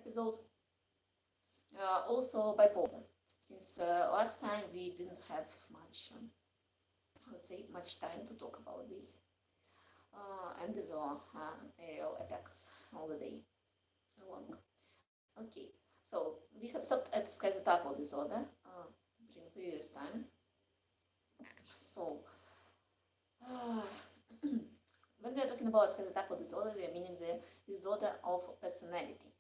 episode. Also bipolar, since last time we didn't have much, let's say, much time to talk about this. And there were aerial attacks all the day long. Okay, so we have stopped at schizotypal disorder during previous time. So when we are talking about schizotypal disorder, we are meaning the disorder of personality.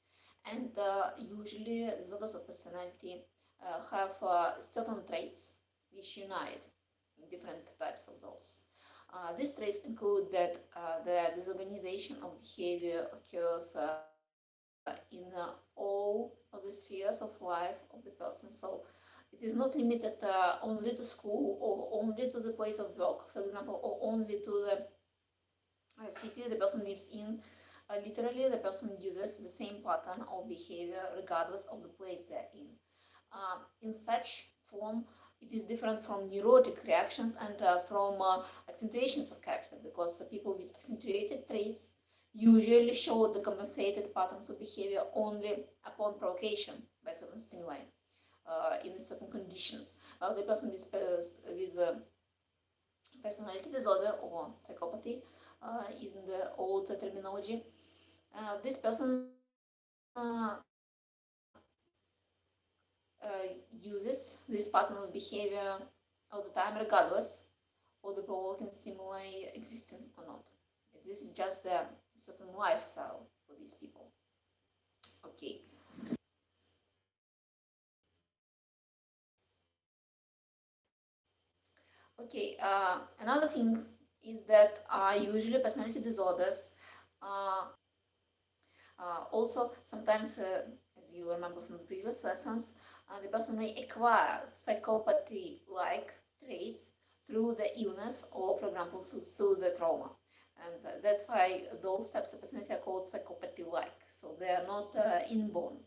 And usually disorders of personality have certain traits which unite different types of those. These traits include that the disorganization of behavior occurs in all of the spheres of life of the person. So it is not limited only to school or only to the place of work, for example, or only to the city the person lives in. Literally, the person uses the same pattern of behavior regardless of the place they're in. In such form, it is different from neurotic reactions and from accentuations of character, because people with accentuated traits usually show the compensated patterns of behavior only upon provocation by certain stimuli in certain conditions. While the person with personality disorder or psychopathy in the old terminology, this person uses this pattern of behavior all the time, regardless of the provoking stimuli existing or not. This is just a certain lifestyle for these people. Okay. Okay, another thing is that usually personality disorders also sometimes, as you remember from the previous lessons, the person may acquire psychopathy-like traits through the illness or, for example, through the trauma. And that's why those types of personality are called psychopathy-like. So they are not inborn.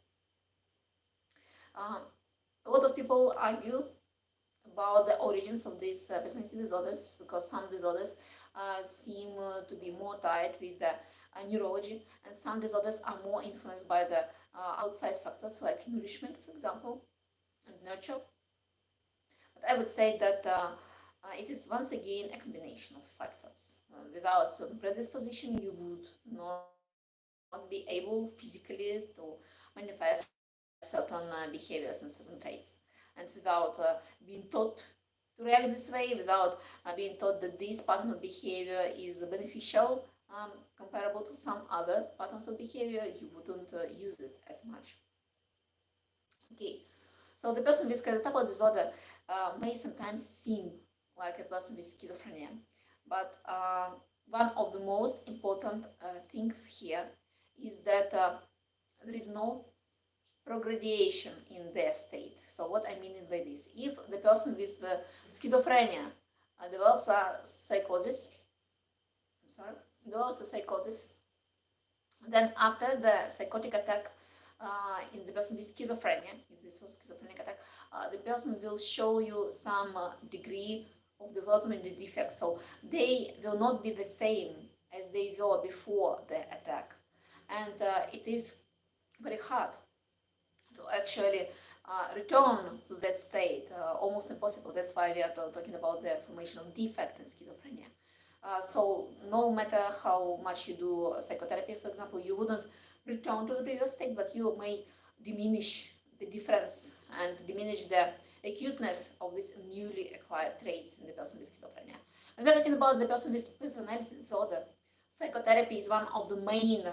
A lot of people argue about the origins of these personality disorders, because some disorders seem to be more tied with the neurology, and some disorders are more influenced by the outside factors like nourishment, for example, and nurture. But I would say that it is once again a combination of factors. Without certain predisposition, you would not be able physically to manifest certain behaviors and certain traits. And without being taught to react this way, without being taught that this pattern of behavior is beneficial, comparable to some other patterns of behavior, you wouldn't use it as much. Okay, so the person with schizotypal disorder may sometimes seem like a person with schizophrenia, but one of the most important things here is that there is no progression in their state. So what I mean by this, if the person with the schizophrenia develops a psychosis, then after the psychotic attack in the person with schizophrenia, if this was schizophrenic attack, the person will show you some degree of development defects. So they will not be the same as they were before the attack. And it is very hard to actually return to that state, almost impossible. That's why we are talking about the formation of defect in schizophrenia. So no matter how much you do psychotherapy, for example, you wouldn't return to the previous state, but you may diminish the difference and diminish the acuteness of these newly acquired traits in the person with schizophrenia. When we're talking about the person with personality disorder, psychotherapy is one of the main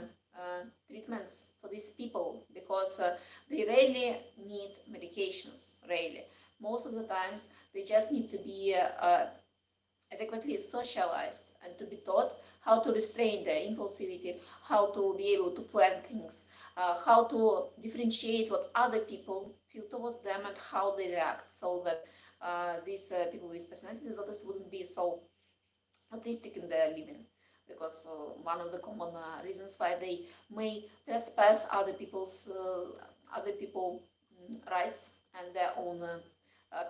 treatments for these people, because they rarely need medications, rarely. Most of the times they just need to be adequately socialized and to be taught how to restrain their impulsivity, how to be able to plan things, how to differentiate what other people feel towards them and how they react, so that these people with personality disorders wouldn't be so autistic in their living. Because one of the common reasons why they may trespass other people's rights and their own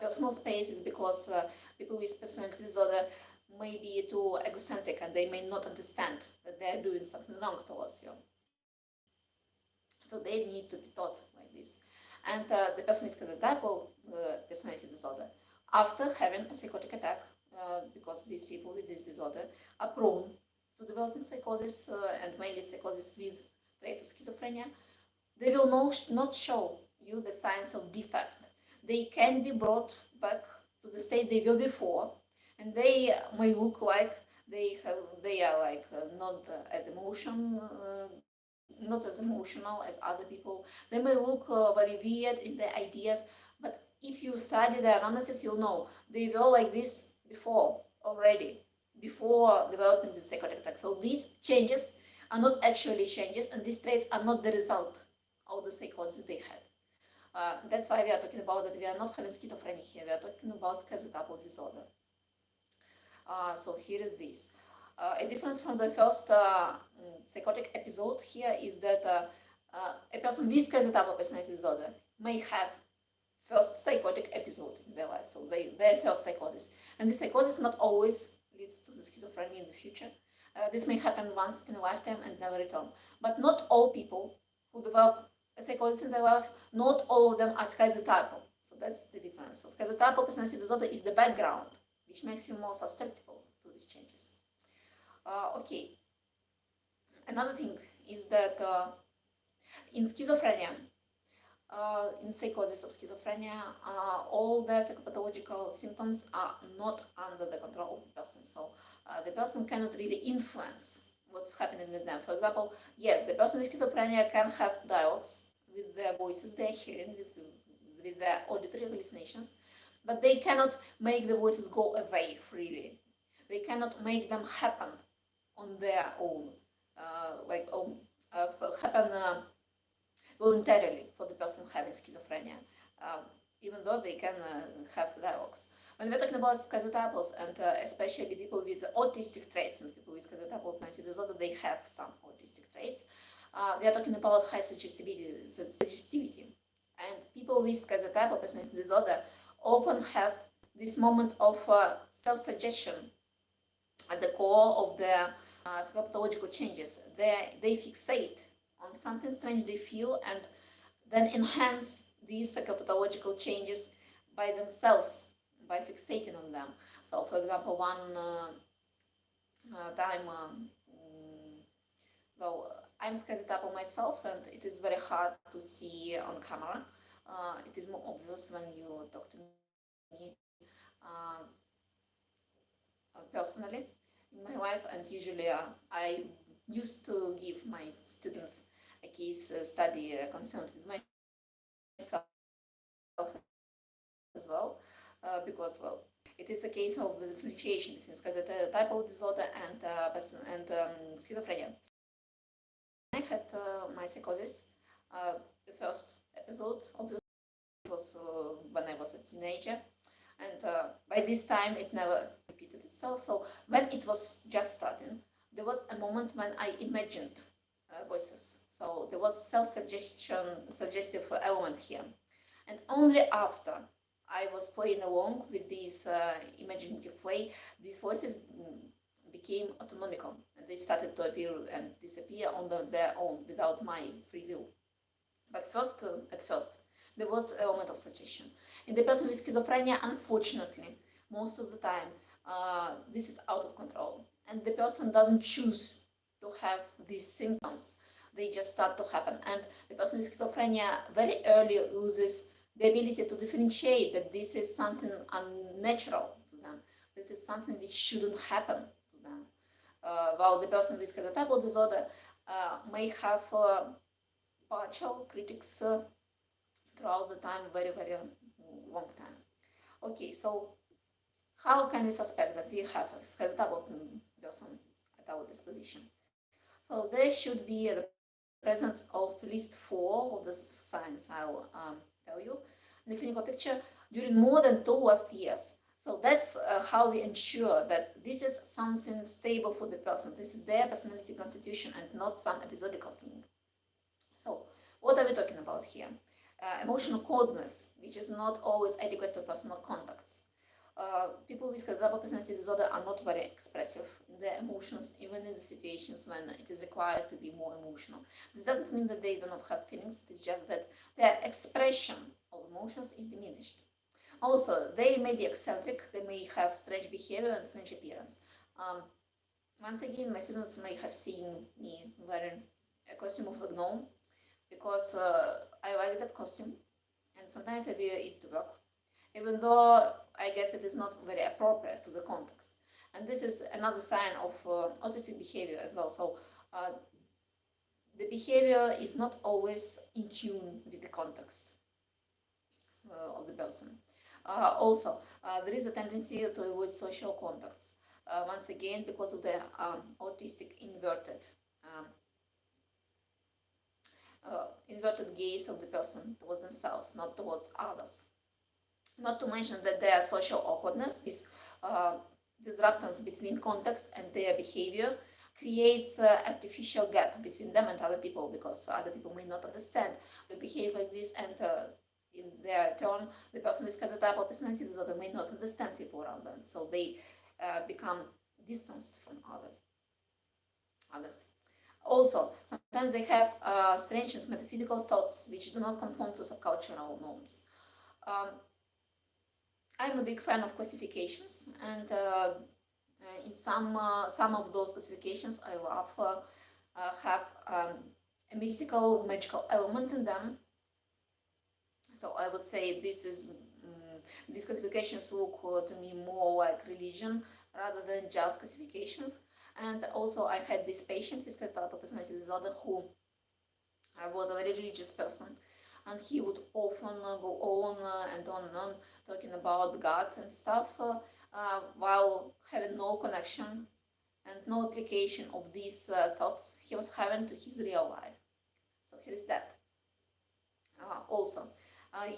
personal space is because people with personality disorder may be too egocentric and they may not understand that they are doing something wrong towards you. So they need to be taught like this. And the person with schizotypal personality disorder, after having a psychotic attack, because these people with this disorder are prone to developing psychosis, and mainly psychosis with traits of schizophrenia, they will not show you the signs of defect. They can be brought back to the state they were before, and they may look like they are like not as not as emotional as other people. They may look very weird in their ideas, but if you study their analysis, you'll know they were like this before already, before developing the psychotic attack. So these changes are not actually changes, and these traits are not the result of the psychosis they had. That's why we are talking about that we are not having schizophrenia here. We are talking about schizotypal disorder. So here is this. A difference from the first psychotic episode here is that a person with schizotypal personality disorder may have first psychotic episode in their life, so their first psychosis. And this psychosis not always leads to the schizophrenia in the future. This may happen once in a lifetime and never return. But not all people who develop a psychosis in their life, not all of them are schizotypal. So that's the difference. So schizotypal personality disorder is the background, which makes you more susceptible to these changes. Okay. Another thing is that in schizophrenia, in psychosis of schizophrenia, all the psychopathological symptoms are not under the control of the person. So the person cannot really influence what's happening with them. For example, yes, the person with schizophrenia can have dialogues with their voices they're hearing, with their auditory hallucinations, but they cannot make the voices go away freely. They cannot make them happen on their own, happen voluntarily for the person having schizophrenia, even though they can have dialogues. When we're talking about schizotypals, and especially people with autistic traits, and people with schizotypal personality disorder, they have some autistic traits. We are talking about high suggestivity. And people with schizotypal personality disorder often have this moment of self-suggestion at the core of their psychopathological changes. They fixate on something strange they feel and then enhance these psychopathological changes by themselves, by fixating on them. So, for example, one time, I'm schizotypal myself, and it is very hard to see on camera. It is more obvious when you talk to me personally in my life, and usually I used to give my students a case study concerned with myself as well, because, well, it is a case of the differentiation between schizotypal disorder and schizophrenia. I had my psychosis, the first episode, obviously, was when I was a teenager, and by this time it never repeated itself. So when it was just starting, there was a moment when I imagined voices. So there was suggestive element here, and only after I was playing along with this imaginative play, these voices became autonomical, and they started to appear and disappear on their own without my free will. But at first, there was a moment of suggestion. In the person with schizophrenia, unfortunately, most of the time, this is out of control, and the person doesn't choose to have these symptoms. They just start to happen, and the person with schizophrenia very early loses the ability to differentiate that this is something unnatural to them. This is something which shouldn't happen to them. While the person with schizotypal disorder may have partial critics throughout the time, very, very long time. Okay, so how can we suspect that we have a schizotypal person at our disposition? So there should be the presence of at least 4 of the signs I'll tell you in the clinical picture during more than 2 last years. So that's how we ensure that this is something stable for the person. This is their personality constitution and not some episodical thing. So what are we talking about here? Emotional coldness, which is not always adequate to personal contacts. People with double personality disorder are not very expressive in their emotions, even in the situations when it is required to be more emotional. This doesn't mean that they do not have feelings, it's just that their expression of emotions is diminished. Also, they may be eccentric, they may have strange behavior and strange appearance. Once again, my students may have seen me wearing a costume of a gnome because I like that costume, and sometimes I wear it to work, even though I guess it is not very appropriate to the context. And this is another sign of autistic behavior as well. So the behavior is not always in tune with the context of the person. Also, there is a tendency to avoid social contacts. Once again, because of the autistic inverted gaze of the person towards themselves, not towards others. Not to mention that their social awkwardness, this disruptance between context and their behavior, creates an artificial gap between them and other people, because other people may not understand they behave like this, and in their turn, the person with schizotypal personality disorder may not understand people around them, so they become distanced from others. Also, sometimes they have strange and metaphysical thoughts which do not conform to subcultural norms. I'm a big fan of classifications, and in some of those classifications I love have a mystical, magical element in them. So I would say these classifications look to me more like religion rather than just classifications. And also I had this patient with schizotypal personality disorder who was a very religious person, and he would often go on and on talking about God and stuff while having no connection and no application of these thoughts he was having to his real life. So here is that. Also,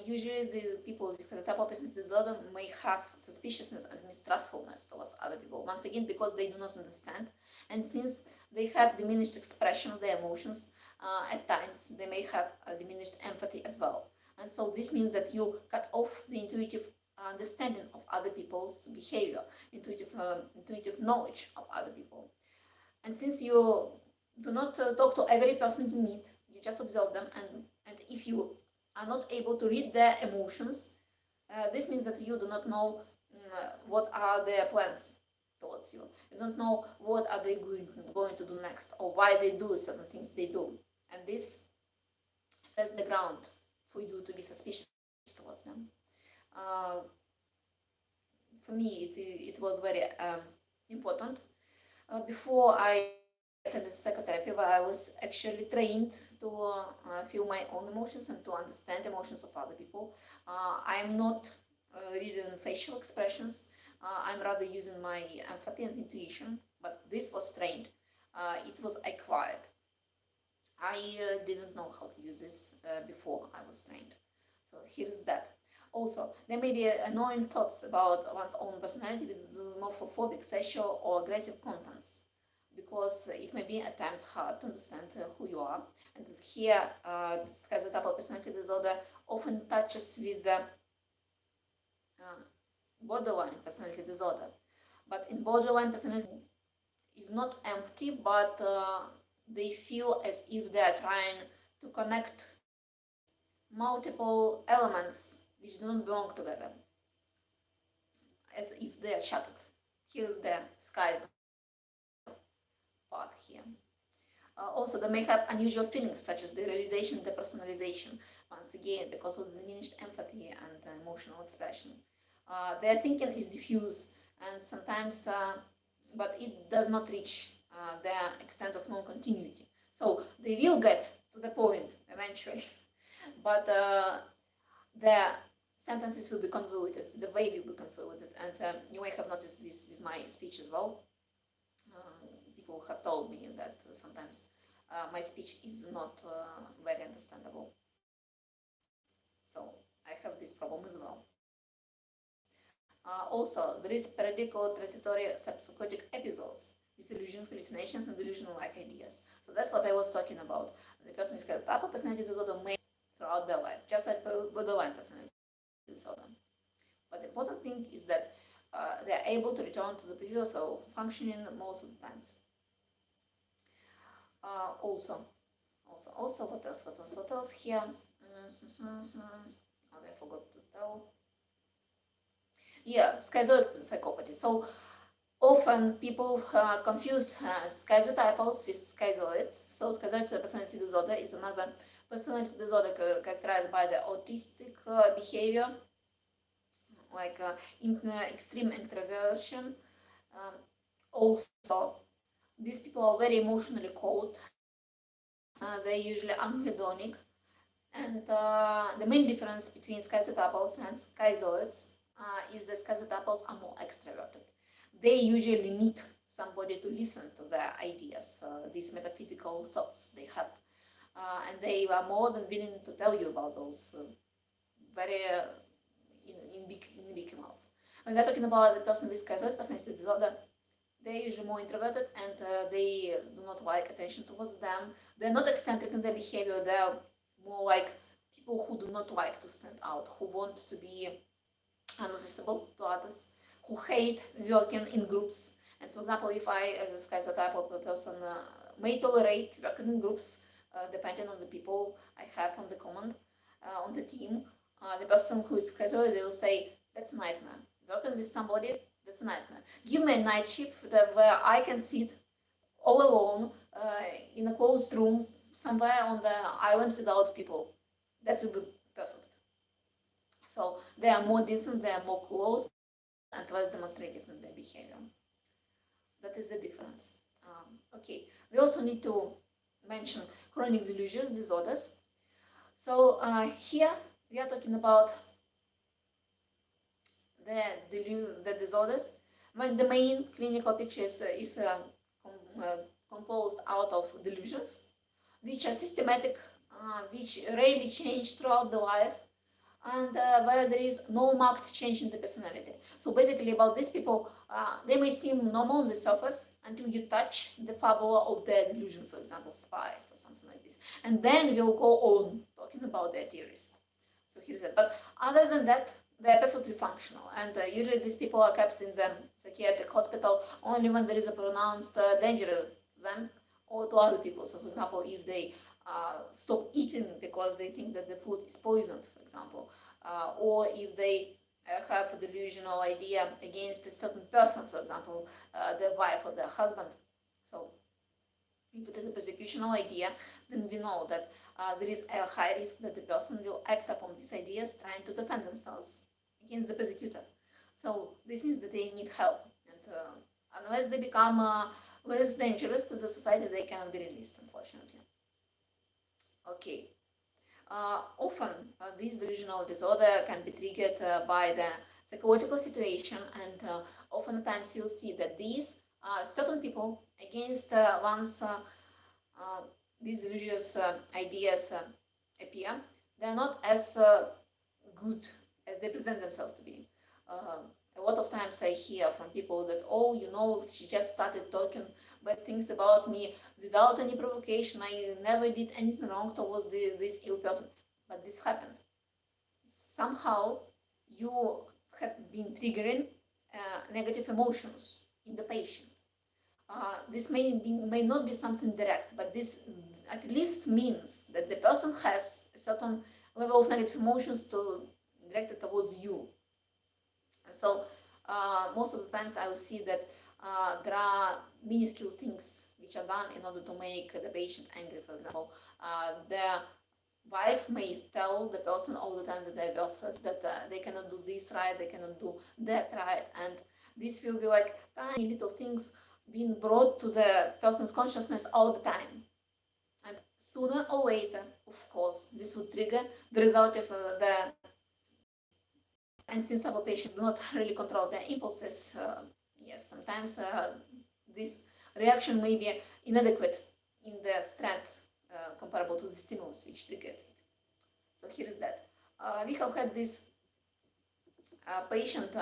usually the people with schizotypal personality disorder may have suspiciousness and mistrustfulness towards other people, once again because they do not understand, and since they have diminished expression of their emotions, at times they may have diminished empathy as well. And so this means that you cut off the intuitive understanding of other people's behavior, intuitive knowledge of other people. And since you do not talk to every person you meet, you just observe them, and if you are not able to read their emotions, this means that you do not know what are their plans towards you. You don't know what are they going to do next, or why they do certain things they do. And this sets the ground for you to be suspicious towards them. For me, it was very important. Before I attended psychotherapy, where I was actually trained to feel my own emotions and to understand emotions of other people. I'm not reading facial expressions. I'm rather using my empathy and intuition, but this was trained. It was acquired. I didn't know how to use this before I was trained. So here is that. Also, there may be annoying thoughts about one's own personality with xenophobic, sexual, or aggressive contents, because it may be at times hard to understand who you are. And here, schizotypal personality disorder often touches with the borderline personality disorder. But in borderline personality is not empty, but they feel as if they are trying to connect multiple elements which do not belong together, as if they are shattered. Here's the schism part here. Also, they may have unusual feelings such as derealization, depersonalization, once again because of diminished empathy and emotional expression. Their thinking is diffuse and sometimes, but it does not reach their extent of non-continuity. So they will get to the point eventually, but their sentences will be convoluted, the way will be convoluted, and you may have noticed this with my speech as well. People have told me that sometimes my speech is not very understandable. So I have this problem as well. Also, there is periodical transitory subpsychotic episodes with illusions, hallucinations, and delusional-like ideas. So that's what I was talking about. The person with schizotypal personality disorder may throughout their life, just like borderline personality disorder. But the important thing is that they are able to return to the previous functioning most of the times. Also, what else here? Oh, I forgot to tell. Yeah, schizoid psychopathy. So often people confuse schizotypals with schizoids. So schizoid personality disorder is another personality disorder characterized by the autistic behavior, like extreme introversion. Also, these people are very emotionally cold. They're usually anhedonic. And the main difference between schizotypals and schizoids is that schizotypals are more extroverted. They usually need somebody to listen to their ideas, these metaphysical thoughts they have. And they are more than willing to tell you about those very in big amounts. When we're talking about the person with schizoid personality disorder, they're usually more introverted and they do not like attention towards them. They're not eccentric in their behavior. They're more like people who do not like to stand out, who want to be unnoticeable to others, who hate working in groups. And for example, if I, as a schizotypal person, may tolerate working in groups, depending on the people I have on the command, on the team, the person who is schizoid, they will say, that's a nightmare. Working with somebody, that's a nightmare. Give me a night shift where I can sit all alone in a closed room somewhere on the island without people. That will be perfect. So they are more distant, they are more close, and less demonstrative in their behavior. That is the difference. Okay, we also need to mention chronic delusions disorders. So here we are talking about the disorders when the main clinical picture is composed out of delusions, which are systematic, which rarely change throughout the life, and where there is no marked change in the personality. So basically about these people, they may seem normal on the surface until you touch the fabula of their delusion, for example, spice or something like this. And then we'll go on talking about their theories. So here's that. But other than that, they're perfectly functional. And usually these people are kept in the psychiatric hospital only when there is a pronounced danger to them or to other people. So for example, if they stop eating because they think that the food is poisoned, for example, or if they have a delusional idea against a certain person, for example, their wife or their husband. So if it is a persecutional idea, then we know that there is a high risk that the person will act upon these ideas trying to defend themselves against the persecutor. So this means that they need help, and unless they become less dangerous to the society, they cannot be released, unfortunately. Okay. Often, this delusional disorder can be triggered by the psychological situation, and oftentimes you'll see that these certain people against once these religious ideas appear, they are not as good as they present themselves to be. A lot of times I hear from people that, oh, you know, she just started talking bad things about me without any provocation. I never did anything wrong towards this ill person. But this happened. Somehow you have been triggering negative emotions in the patient. This may not be something direct, but this at least means that the person has a certain level of negative emotions directed towards you. So most of the times I will see that there are minuscule things which are done in order to make the patient angry. For example, the wife may tell the person all the time that they're worthless, that they cannot do this right, they cannot do that right, and this will be like tiny little things being brought to the person's consciousness all the time. And sooner or later, of course, this would trigger the result of and since our patients do not really control their impulses, yes, sometimes this reaction may be inadequate in the strength comparable to the stimulus which triggered it. So here is that. We have had this patient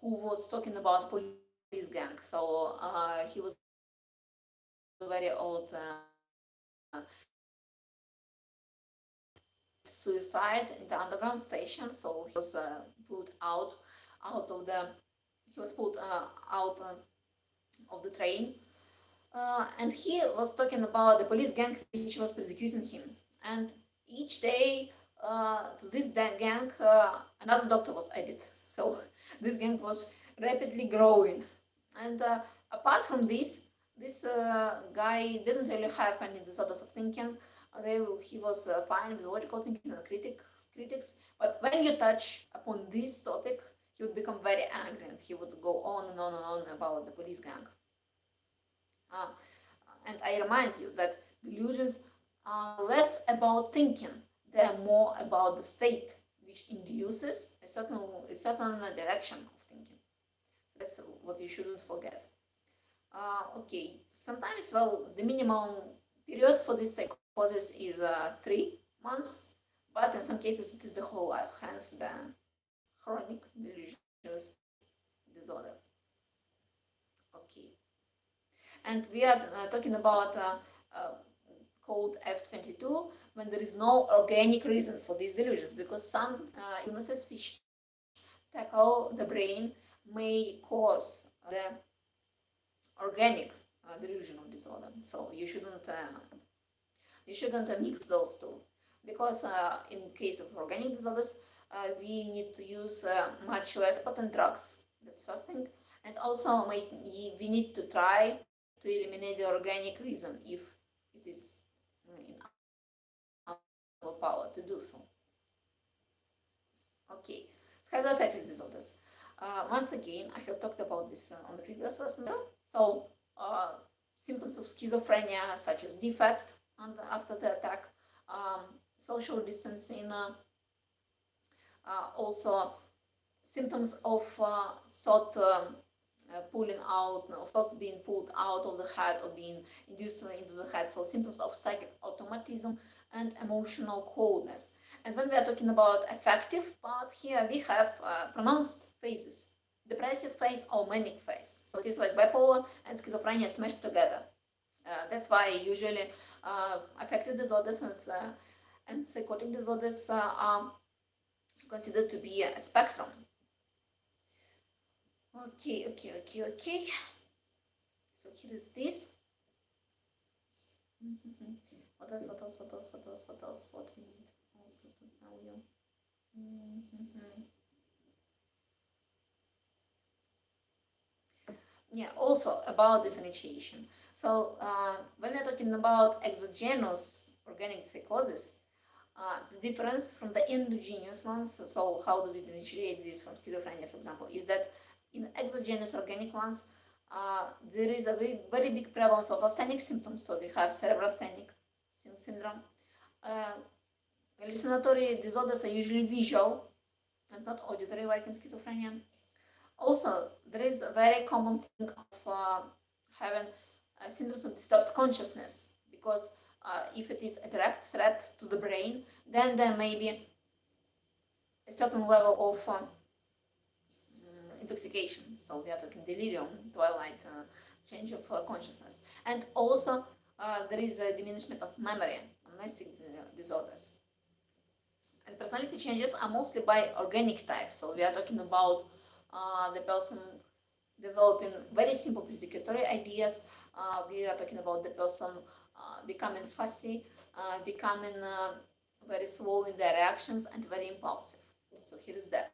who was talking about police gang. So he was a very old suicide in the underground station. So he was pulled out of the train, and he was talking about the police gang which was persecuting him. And each day to this gang, another doctor was added. So this gang was rapidly growing. And apart from this guy didn't really have any disorders of thinking. He was fine with logical thinking and critics. But when you touch upon this topic, he would become very angry and he would go on and on and on about the police gang. And I remind you that delusions are less about thinking, they are more about the state which induces a certain direction of thinking. That's what you shouldn't forget. Okay, sometimes, well, the minimum period for this psychosis is 3 months, but in some cases it is the whole life, hence the chronic delusions disorder. Okay, and we are talking about code F22 when there is no organic reason for these delusions, because some illnesses which tackle the brain may cause the organic delusional disorder. So you shouldn't mix those two, because in case of organic disorders we need to use much less potent drugs. That's the first thing. And also we need to try to eliminate the organic reason if it is in our power to do so. Okay, schizoaffective disorders. Once again, I have talked about this on the previous lesson. So symptoms of schizophrenia such as defect and after the attack, social distancing, also symptoms of thought pulling out, of thoughts being pulled out of the head or being induced into the head. So symptoms of psychic automatism and emotional coldness. And when we are talking about affective part, here we have pronounced phases: depressive phase or manic phase. So it is like bipolar and schizophrenia smashed together. That's why usually affective disorders and psychotic disorders are considered to be a spectrum. Okay. So here is this. What else? What we need also to tell you. Yeah, also about differentiation. So when we're talking about exogenous organic psychosis, the difference from the endogenous ones, so how do we differentiate this from schizophrenia, for example, is that in exogenous organic ones, there is a very big prevalence of asthenic symptoms. So we have cerebral-asthenic syndrome. Hallucinatory disorders are usually visual and not auditory, like in schizophrenia. Also, there is a very common thing of having syndromes of disturbed consciousness, because if it is a direct threat to the brain, then there may be a certain level of intoxication. So we are talking delirium, twilight, change of consciousness. And also there is a diminishment of memory, amnestic disorders. And personality changes are mostly by organic type. So we are talking about the person developing very simple persecutory ideas. We are talking about the person becoming fussy, becoming very slow in their reactions and very impulsive. So here is that.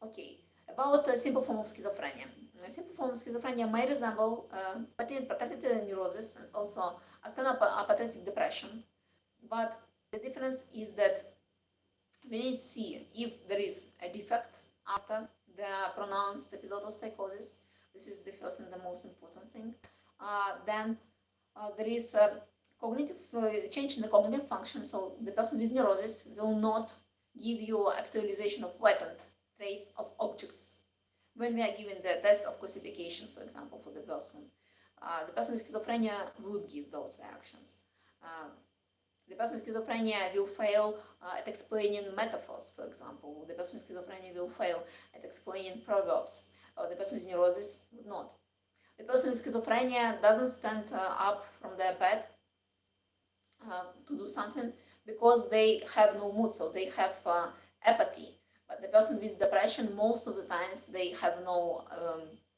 Okay, about a simple form of schizophrenia. A simple form of schizophrenia may resemble pathogenic neurosis and also astenopathetic depression, but the difference is that we need to see if there is a defect after the pronounced episode of psychosis. This is the first and the most important thing. Then there is a cognitive change in the cognitive function. So the person with neurosis will not give you actualization of latent traits of objects when we are given the test of classification, for example, for the person. The person with schizophrenia would give those reactions. The person with schizophrenia will fail at explaining metaphors, for example. The person with schizophrenia will fail at explaining proverbs. The person with neurosis would not. The person with schizophrenia doesn't stand up from their bed to do something because they have no mood, so they have apathy. But the person with depression, most of the times, they have no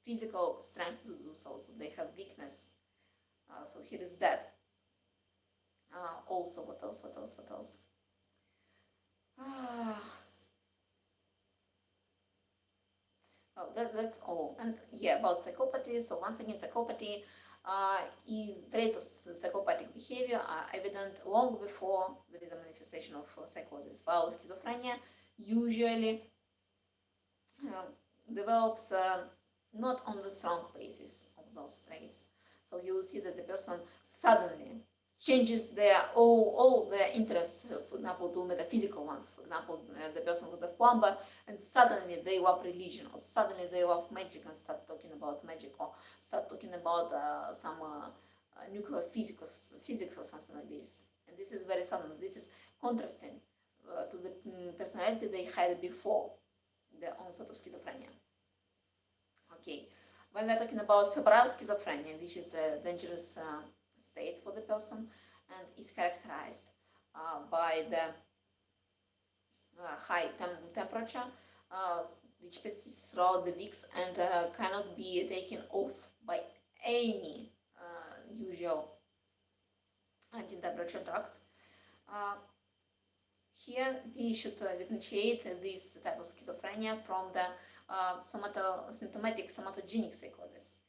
physical strength to do so, so they have weakness. So here is that. Also, what else? Oh, that's all. And yeah, about psychopathy. So once again, psychopathy, traits of psychopathic behavior are evident long before there is a manifestation of psychosis. While schizophrenia usually develops not on the strong basis of those traits. So you will see that the person suddenly changes their all their interests, for example, to metaphysical ones. For example, the person was a plumber, and suddenly they love religion, or suddenly they love magic and start talking about magic, or start talking about some nuclear physics or something like this. And this is very sudden. This is contrasting to the personality they had before the onset of schizophrenia. Okay, when we're talking about febrile schizophrenia, which is a dangerous state for the person and is characterized by the high temperature, which persists throughout the weeks and cannot be taken off by any usual anti-temperature drugs. Here we should differentiate this type of schizophrenia from the symptomatic somatogenic psychosis.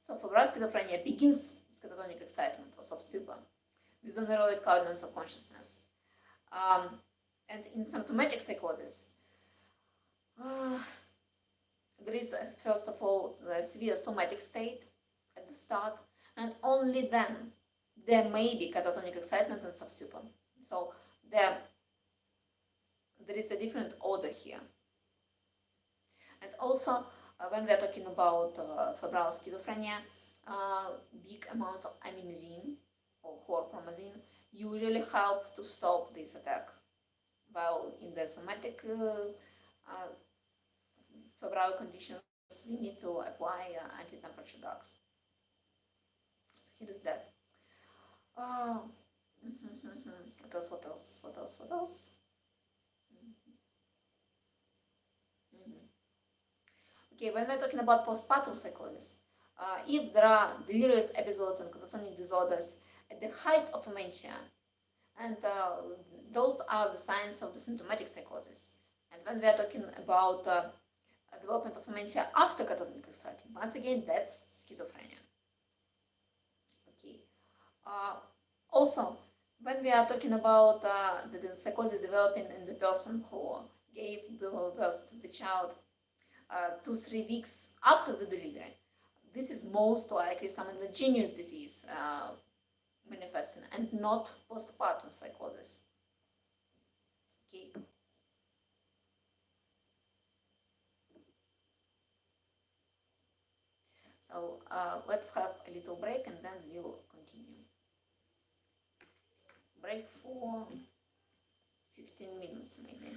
So febrile schizophrenia begins with catatonic excitement or substupor, with an eroid cloudiness of consciousness. And in symptomatic psychosis, there is first of all the severe somatic state at the start, and only then there may be catatonic excitement and substupor. So there is a different order here. And also, when we are talking about febrile schizophrenia, big amounts of aminosine or chlorpromazine usually help to stop this attack. While in the somatic febrile conditions, we need to apply anti-temperature drugs. So here is that. What else? Okay, when we're talking about postpartum psychosis, if there are delirious episodes and catatonic disorders at the height of dementia, and those are the signs of the symptomatic psychosis. And when we are talking about development of dementia after catatonic excitement, once again, that's schizophrenia. Okay. Also, when we are talking about the psychosis developing in the person who gave birth to the child 2-3 weeks after the delivery, this is most likely some endogenous disease manifesting and not postpartum psychosis. Okay. So let's have a little break and then we'll continue. Break for 15 minutes maybe.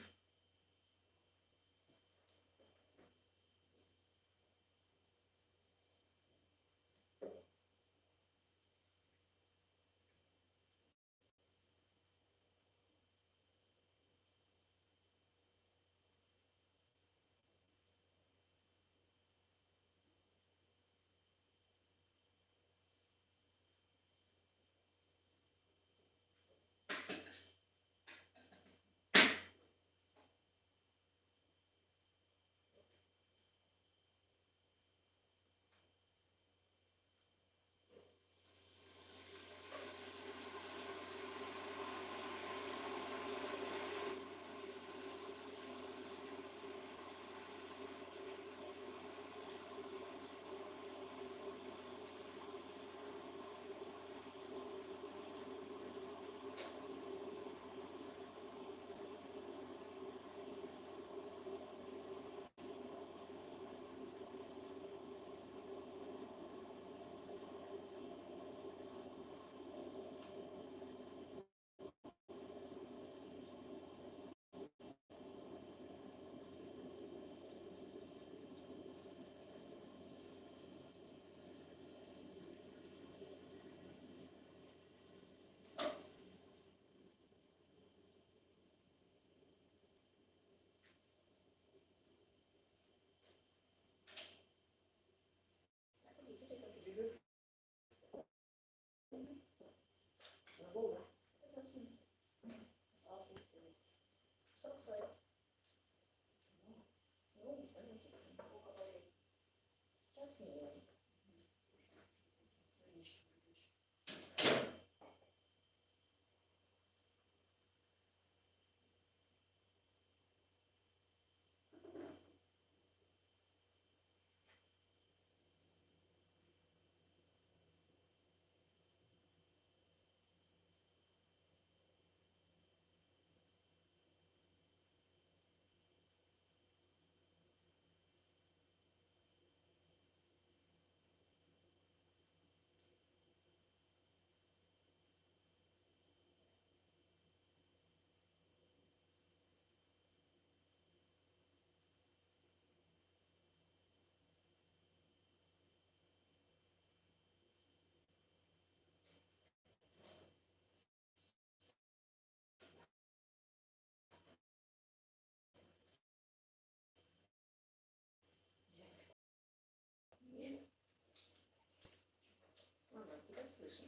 Слышно.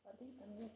Воды там нет.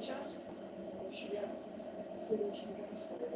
час, тому що я сьогоднішній день свою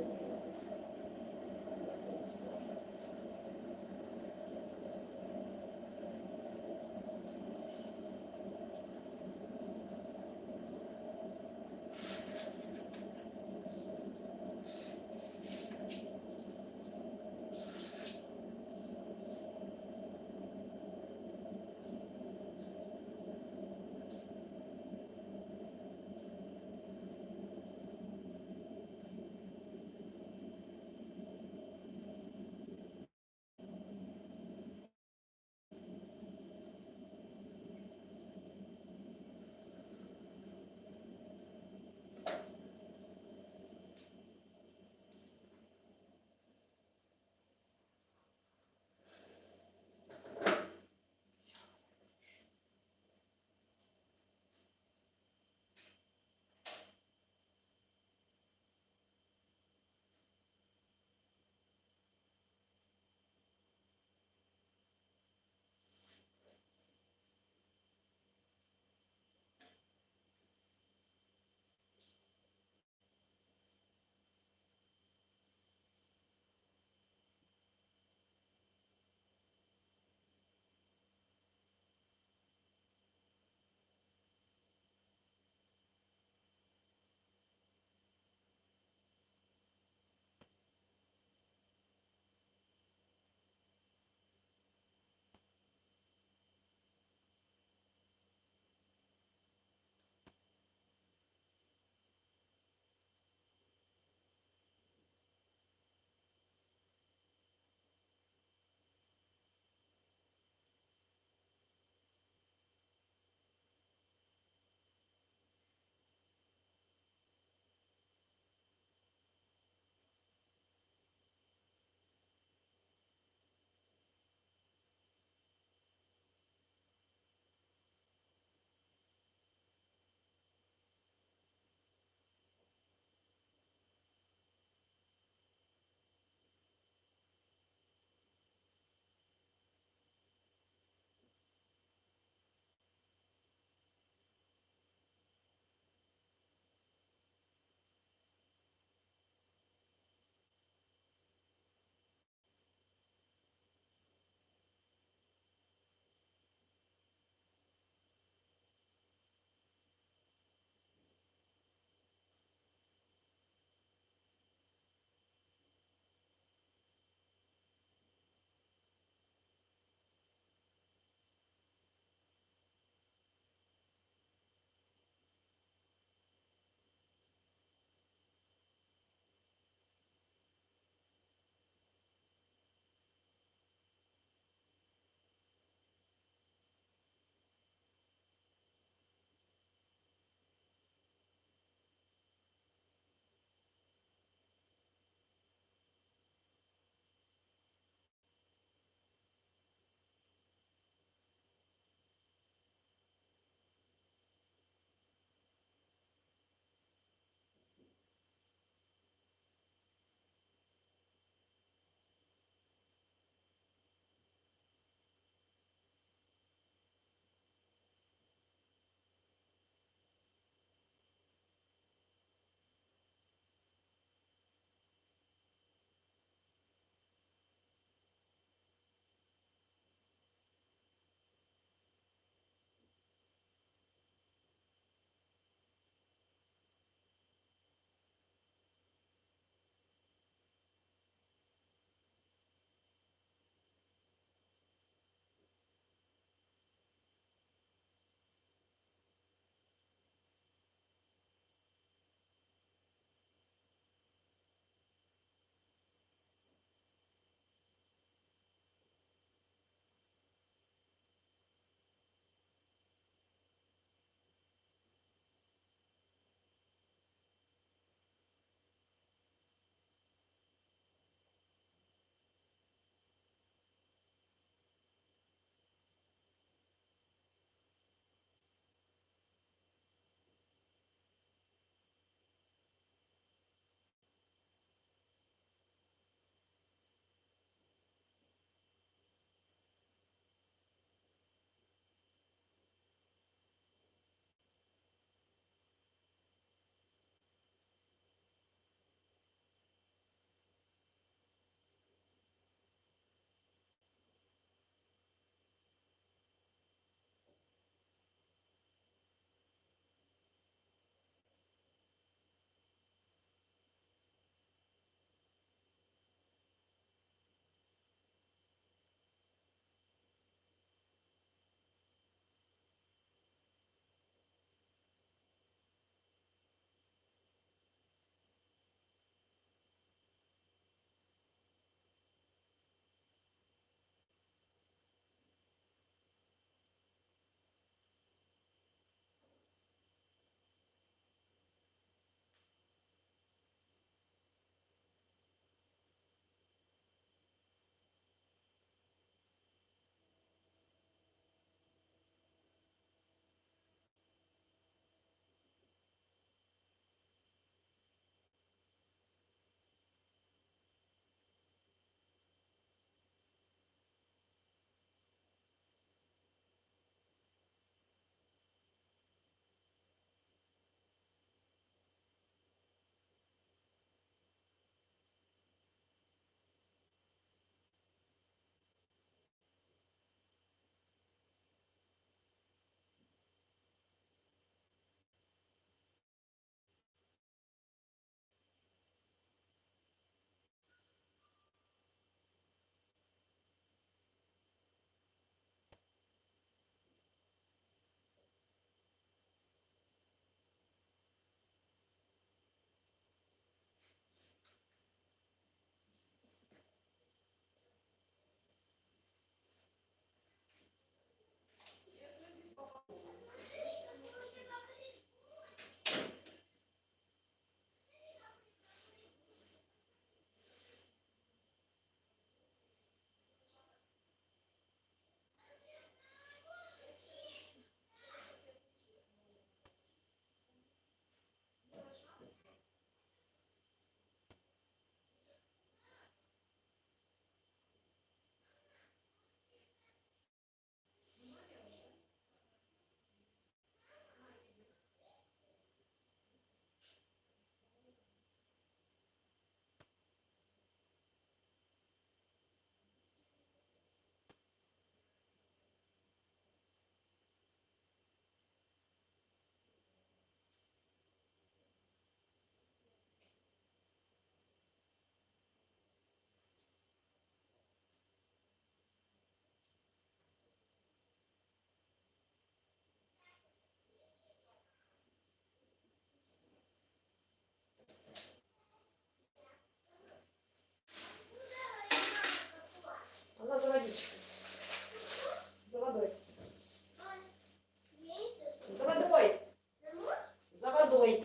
домой.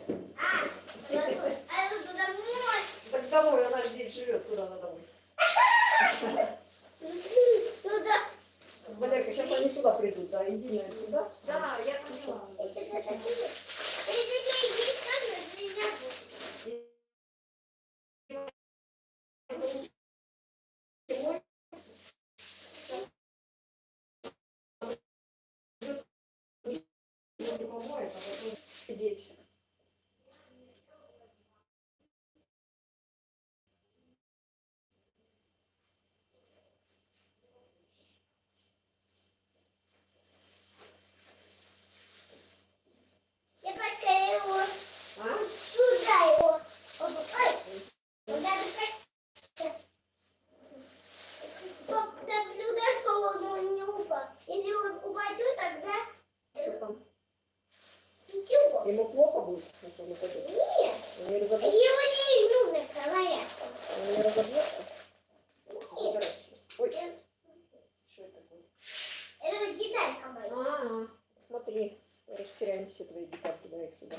Так домой, она же здесь живет, куда она домой? Валерка, сейчас они сюда придут, да, иди, наверное, сюда. Да, я поняла. Сидеть. Я пока его А? сюда его опускаю. Наблюдай, что он не упал. Если он упадет, тогда Что там? ничего. Ему плохо будет, если он упадет? Нет. Он не разобьется? Его не нужно ковырять. Он не разобьется? Нет. Ой, что это такое? Это деталька моя. Смотри, растеряем все твои детальки, давай их сюда.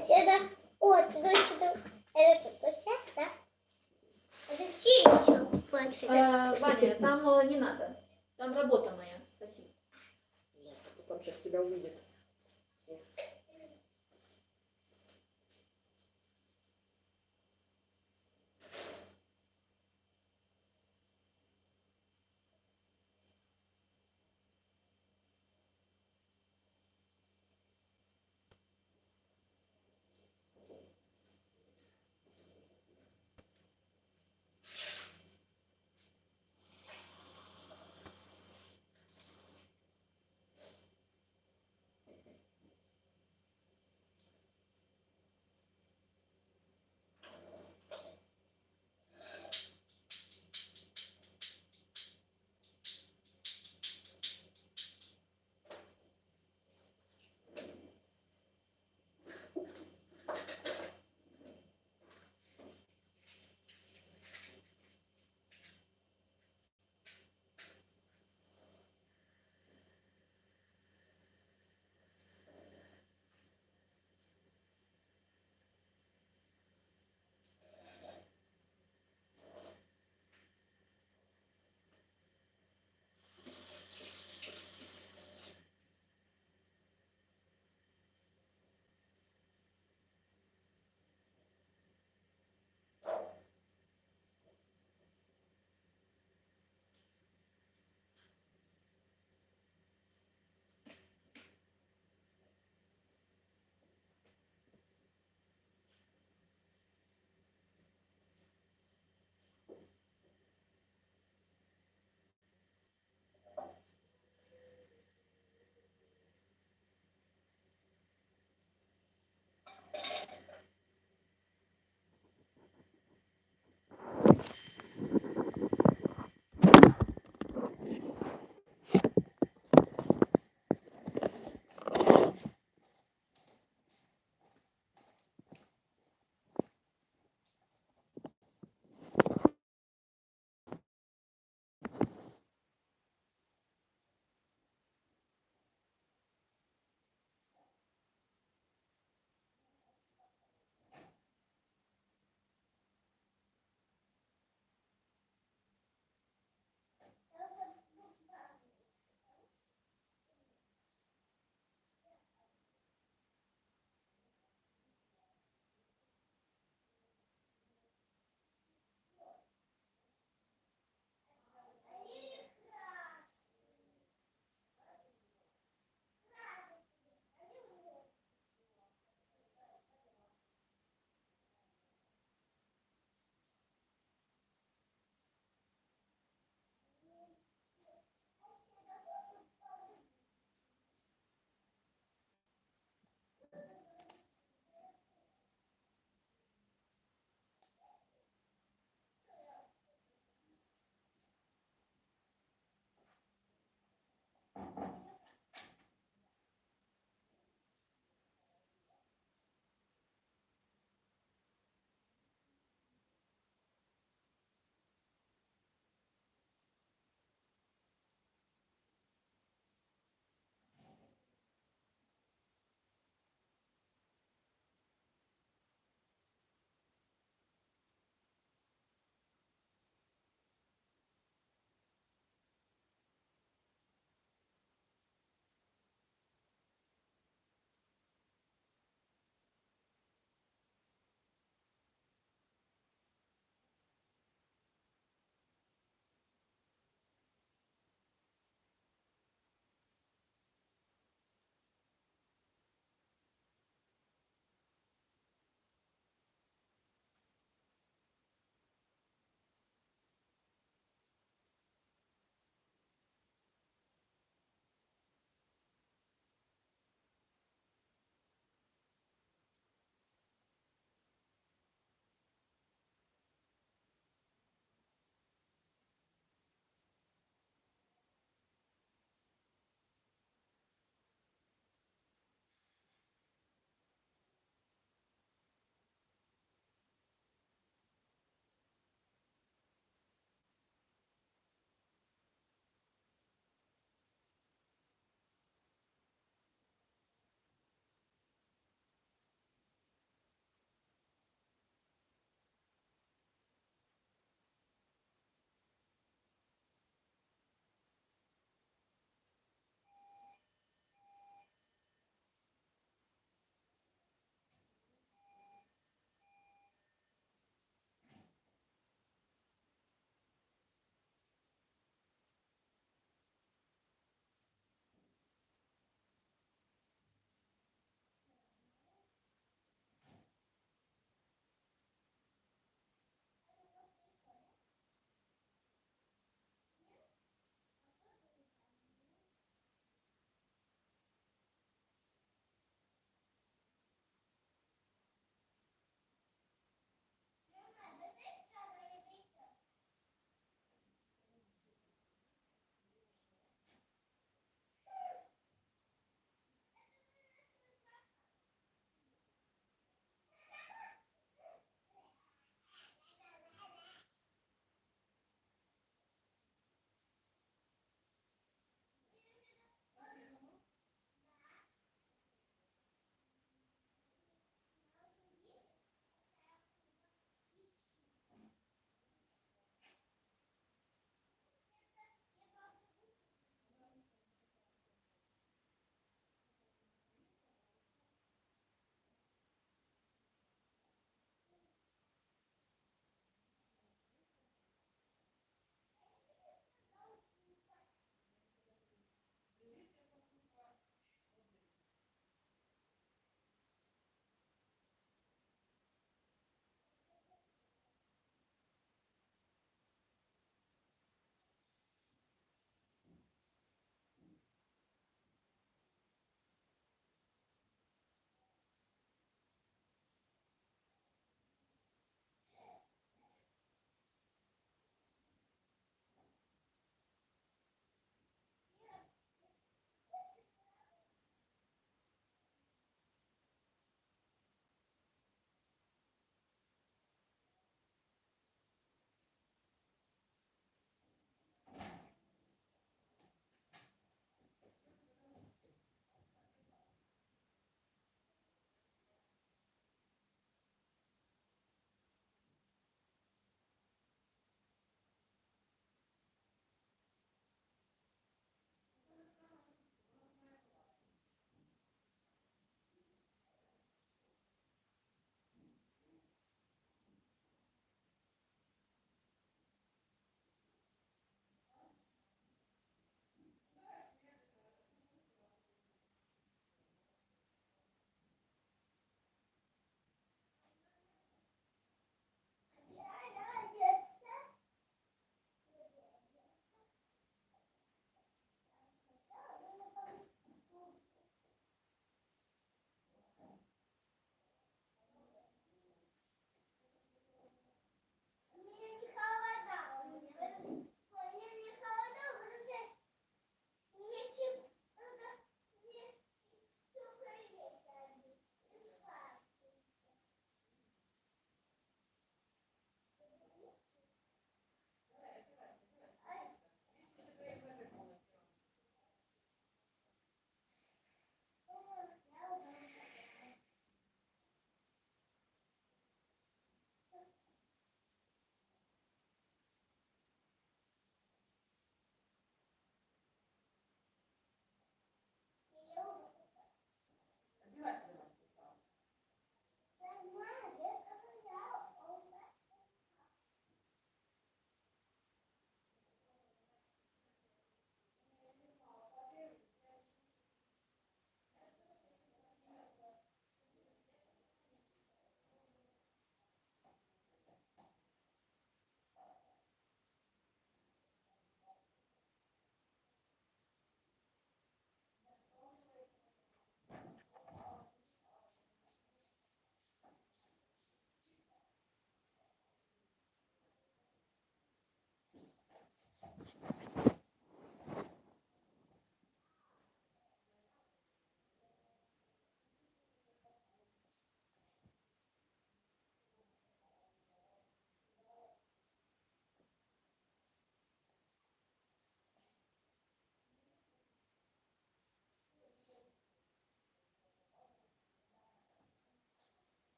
Сюда. Вот, сюда. Это тут, да? Это чей еще? Ваня, там не надо. Там работа моя. Спасибо. Там сейчас тебя увидят. Все.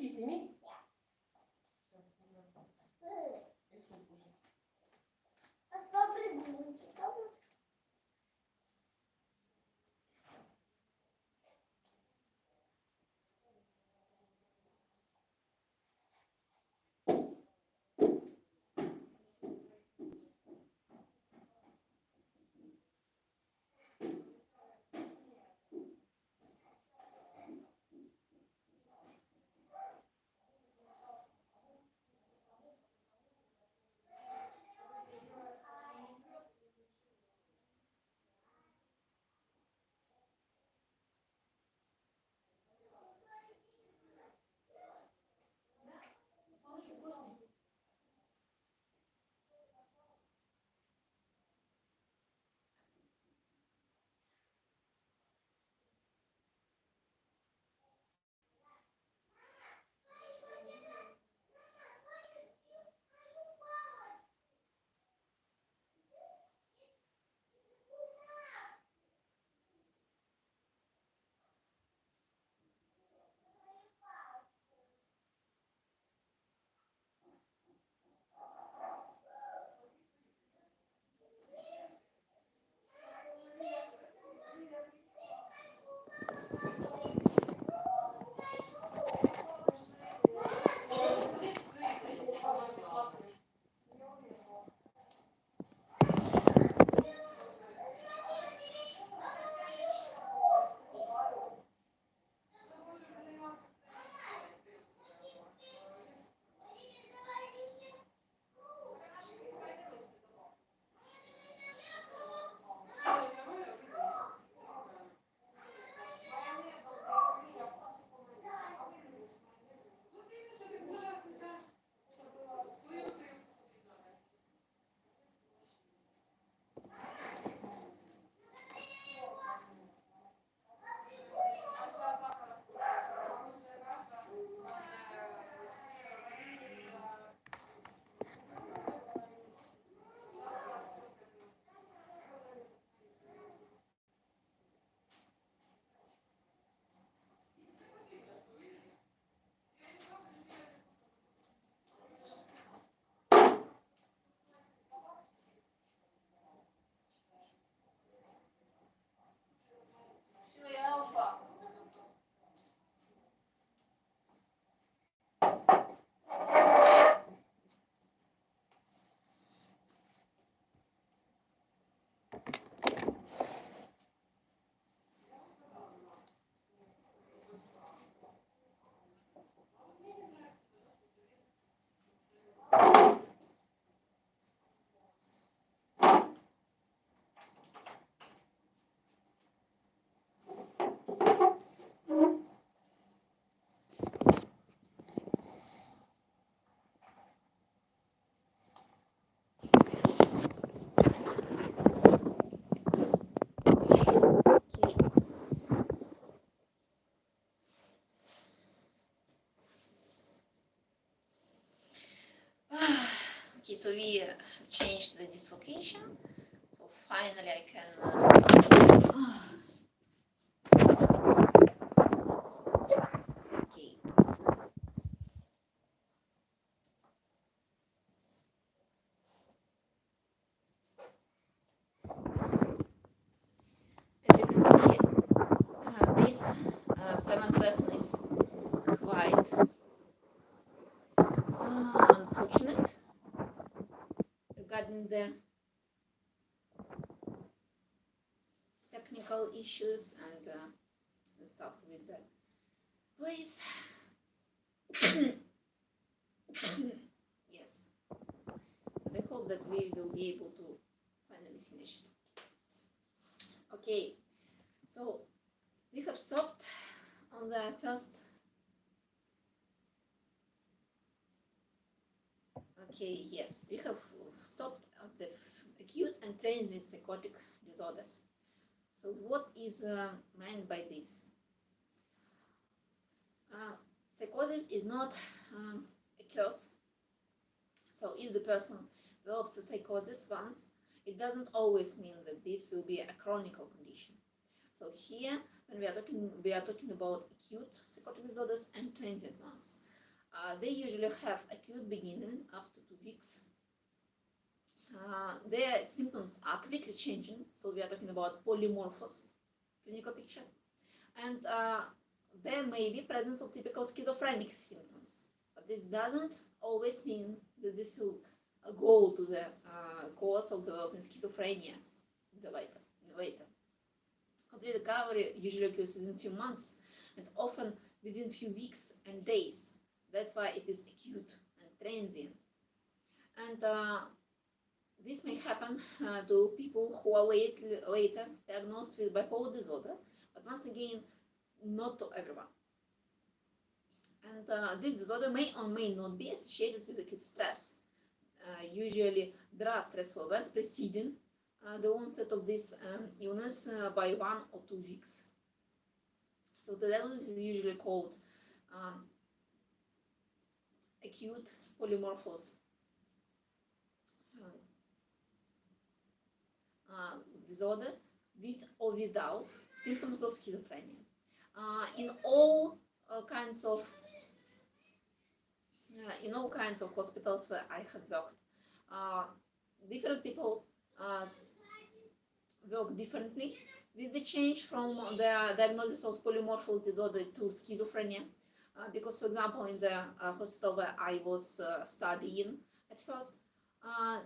Сними. А с попрыгунчиком? Okay, so we changed the dislocation. So finally I can okay. As you can see, this seventh lesson is quite unfortunate regarding the technical issues and the stuff with the place. Yes, but I hope that we will be able to finally finish it. Okay, so we have stopped on the first. Okay, yes, we have stopped at the acute and transient psychotic disorders. So what is meant by this? Psychosis is not a curse. So if the person develops a psychosis once, it doesn't always mean that this will be a chronic condition. So here, when we are talking about acute psychotic disorders and transient ones. They usually have acute beginning after 2 weeks. Their symptoms are quickly changing, so we are talking about polymorphous clinical picture, and there may be presence of typical schizophrenic symptoms, but this doesn't always mean that this will go to the cause of developing schizophrenia later. Complete recovery usually occurs within a few months and often within a few weeks and days. That's why it is acute and transient. And this may happen to people who are later diagnosed with bipolar disorder, but once again, not to everyone. And this disorder may or may not be associated with acute stress. Usually, there are stressful events preceding the onset of this illness by 1 or 2 weeks. So the diagnosis is usually called acute polymorphous disorder with or without symptoms of schizophrenia. In all kinds of hospitals where I have worked, different people work differently with the change from the diagnosis of polymorphous disorder to schizophrenia. Because, for example, in the hospital where I was studying at first,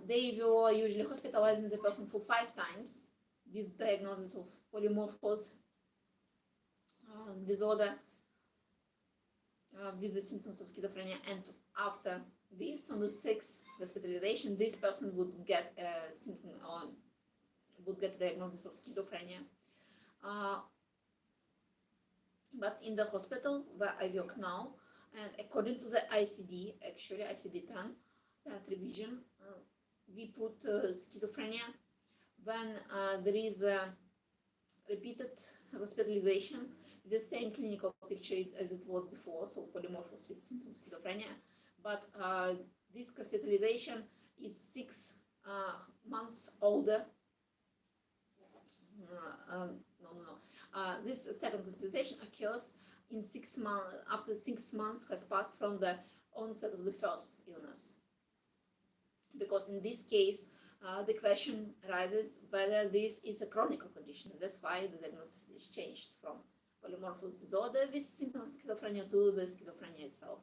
they were usually hospitalizing the person for 5 times with diagnosis of polymorphous disorder with the symptoms of schizophrenia, and after this, on the 6th hospitalization, this person would get a symptom or would get a diagnosis of schizophrenia. But in the hospital where I work now, and according to the ICD, actually ICD-10, 10th revision, we put schizophrenia when there is a repeated hospitalization with the same clinical picture as it was before, so polymorphous with symptoms of schizophrenia. But this hospitalization is 6 months older. This second hospitalization occurs in 6 months after 6 months has passed from the onset of the first illness. Because in this case, the question arises whether this is a chronic condition. That's why the diagnosis is changed from polymorphous disorder with symptoms of schizophrenia to the schizophrenia itself.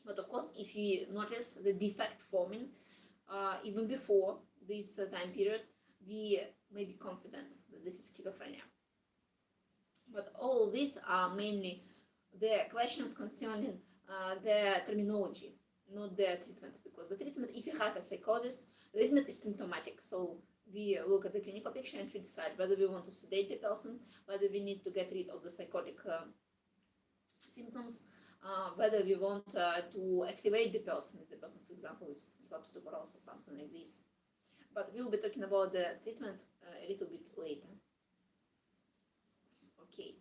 But of course, if you notice the defect forming even before this time period, we may be confident that this is schizophrenia. But all these are mainly the questions concerning the terminology, not the treatment, because the treatment, if you have a psychosis, the treatment is symptomatic. So we look at the clinical picture and we decide whether we want to sedate the person, whether we need to get rid of the psychotic symptoms, whether we want to activate the person, if the person, for example, is substupor or something like this. But we'll be talking about the treatment a little bit later. Okay.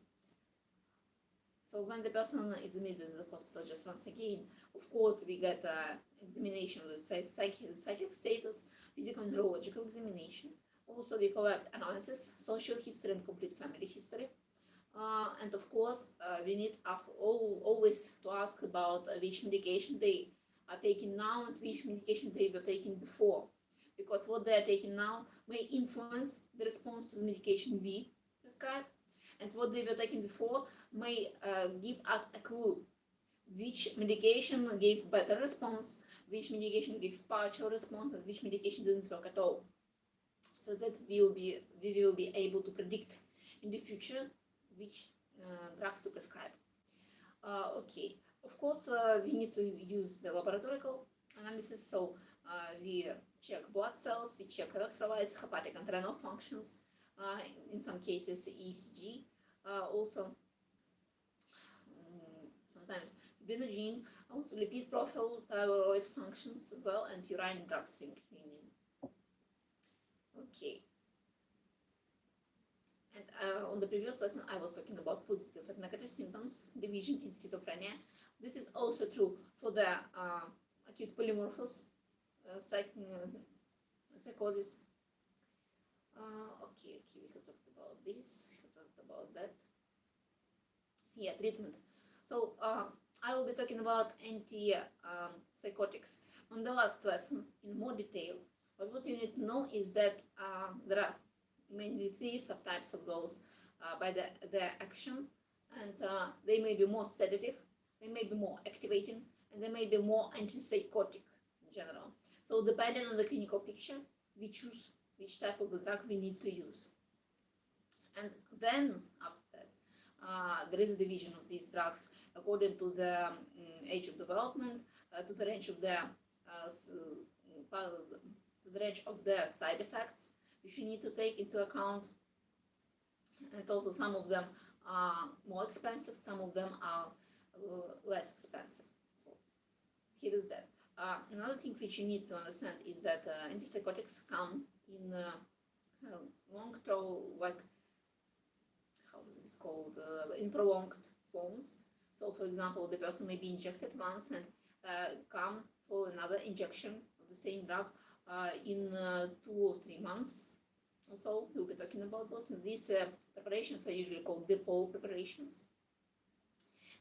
So when the person is admitted to the hospital, just once again, of course, we get examination of the psychic status, physical and neurological examination. Also, we collect analysis, social history, and complete family history. And of course, we need always to ask about which medication they are taking now and which medication they were taking before. Because what they are taking now may influence the response to the medication we prescribe, and what they were taking before may give us a clue which medication gave better response, which medication gave partial response, and which medication didn't work at all. So that we will be able to predict in the future which drugs to prescribe. Okay, of course, we need to use the laboratorical analysis, so we check blood cells, we check electrolytes, hepatic and renal functions, in some cases ECG, also sometimes bilirubin, also lipid profile, thyroid functions as well, and urine drug screening. Okay. And on the previous lesson, I was talking about positive and negative symptoms division in schizophrenia. This is also true for the acute polymorphous psychosis. Okay, we have talked about this, we have talked about that. Yeah, treatment. So So I will be talking about anti-psychotics on the last lesson in more detail. But what you need to know is that there are mainly three subtypes of those by their action, and they may be more sedative, they may be more activating, and they may be more antipsychotic in general. So depending on the clinical picture, we choose which type of the drug we need to use. And then after that, there is a division of these drugs according to the age of development, to the range of the side effects which you need to take into account, and also some of them are more expensive, some of them are less expensive. So here is that. Another thing which you need to understand is that antipsychotics come in long-term, like how it's called, in prolonged forms. So, for example, the person may be injected once and come for another injection of the same drug in 2 or 3 months. So we'll be talking about those. And these preparations are usually called dipole preparations.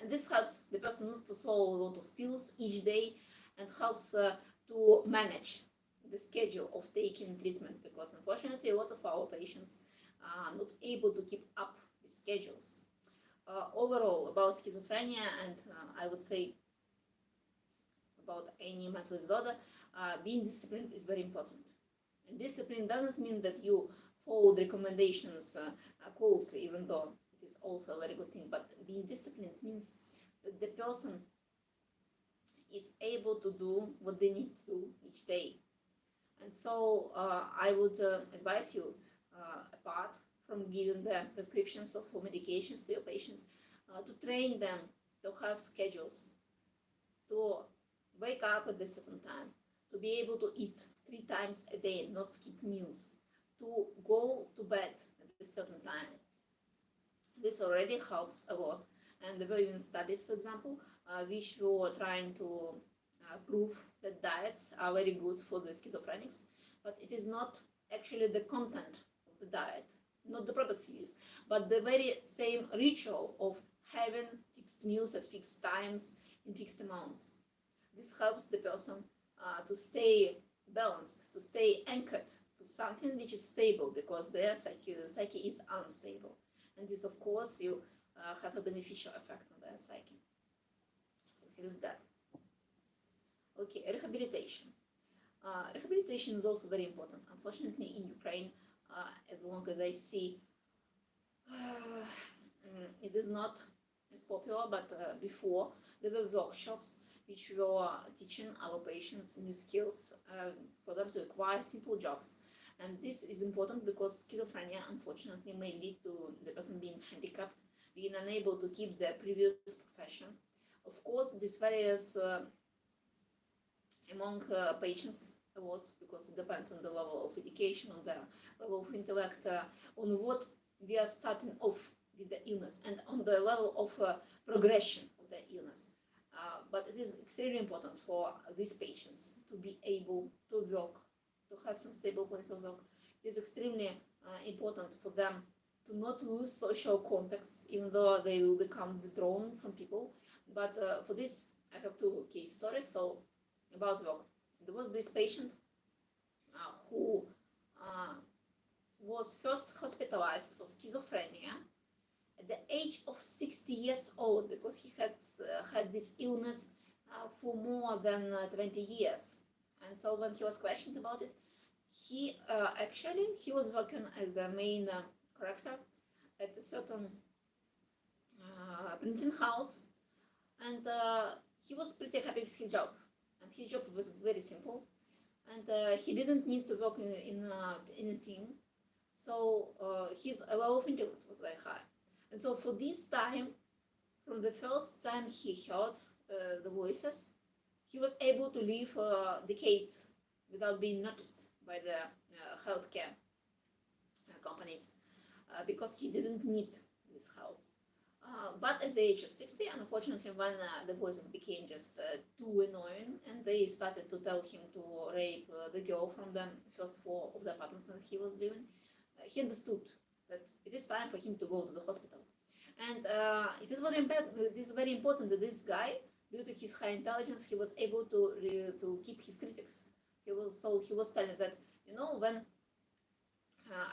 And this helps the person not to swallow a lot of pills each day, and helps to manage the schedule of taking treatment, because unfortunately a lot of our patients are not able to keep up with schedules. Overall, about schizophrenia, and I would say about any mental disorder, being disciplined is very important. And discipline doesn't mean that you follow the recommendations closely, even though it is also a very good thing, but being disciplined means that the person is able to do what they need to do each day. And so I would advise you, apart from giving them prescriptions of medications to your patients, to train them to have schedules, to wake up at a certain time, to be able to eat 3 times a day, not skip meals, to go to bed at a certain time. This already helps a lot. And there were even studies, for example, which were trying to prove that diets are very good for the schizophrenics, but it is not actually the content of the diet, not the products used, but the very same ritual of having fixed meals at fixed times in fixed amounts. This helps the person to stay balanced, to stay anchored to something which is stable, because their psyche is unstable. And this, of course, will have a beneficial effect on their psyche. So here is that. Okay, rehabilitation. Rehabilitation is also very important. Unfortunately, in Ukraine, as long as I see, it is not as popular, but before there were workshops which were teaching our patients new skills for them to acquire simple jobs. And this is important because schizophrenia, unfortunately, may lead to the person being handicapped, being unable to keep their previous profession. Of course, this varies among patients a lot, because it depends on the level of education, on the level of intellect, on what we are starting off with the illness, and on the level of progression of the illness. But it is extremely important for these patients to be able to work, to have some stable place of work. It is extremely important for them to not lose social contacts, even though they will become withdrawn from people. But for this, I have 2 case stories. So about work, there was this patient who was first hospitalized for schizophrenia at the age of 60 years old, because he had had this illness for more than 20 years. And so when he was questioned about it, he was working as the main corrector at a certain printing house, and he was pretty happy with his job. And his job was very simple, and he didn't need to work in a team, so his level of intellect was very high. And so for this time, from the first time he heard the voices, he was able to live decades without being noticed by the healthcare companies, because he didn't need this help. But at the age of 60, unfortunately, when the voices became just too annoying, and they started to tell him to rape the girl from the first floor of the apartment that he was living, he understood that it is time for him to go to the hospital. And it is very important that this guy, due to his high intelligence, he was able to keep his critics. He was telling that, you know, when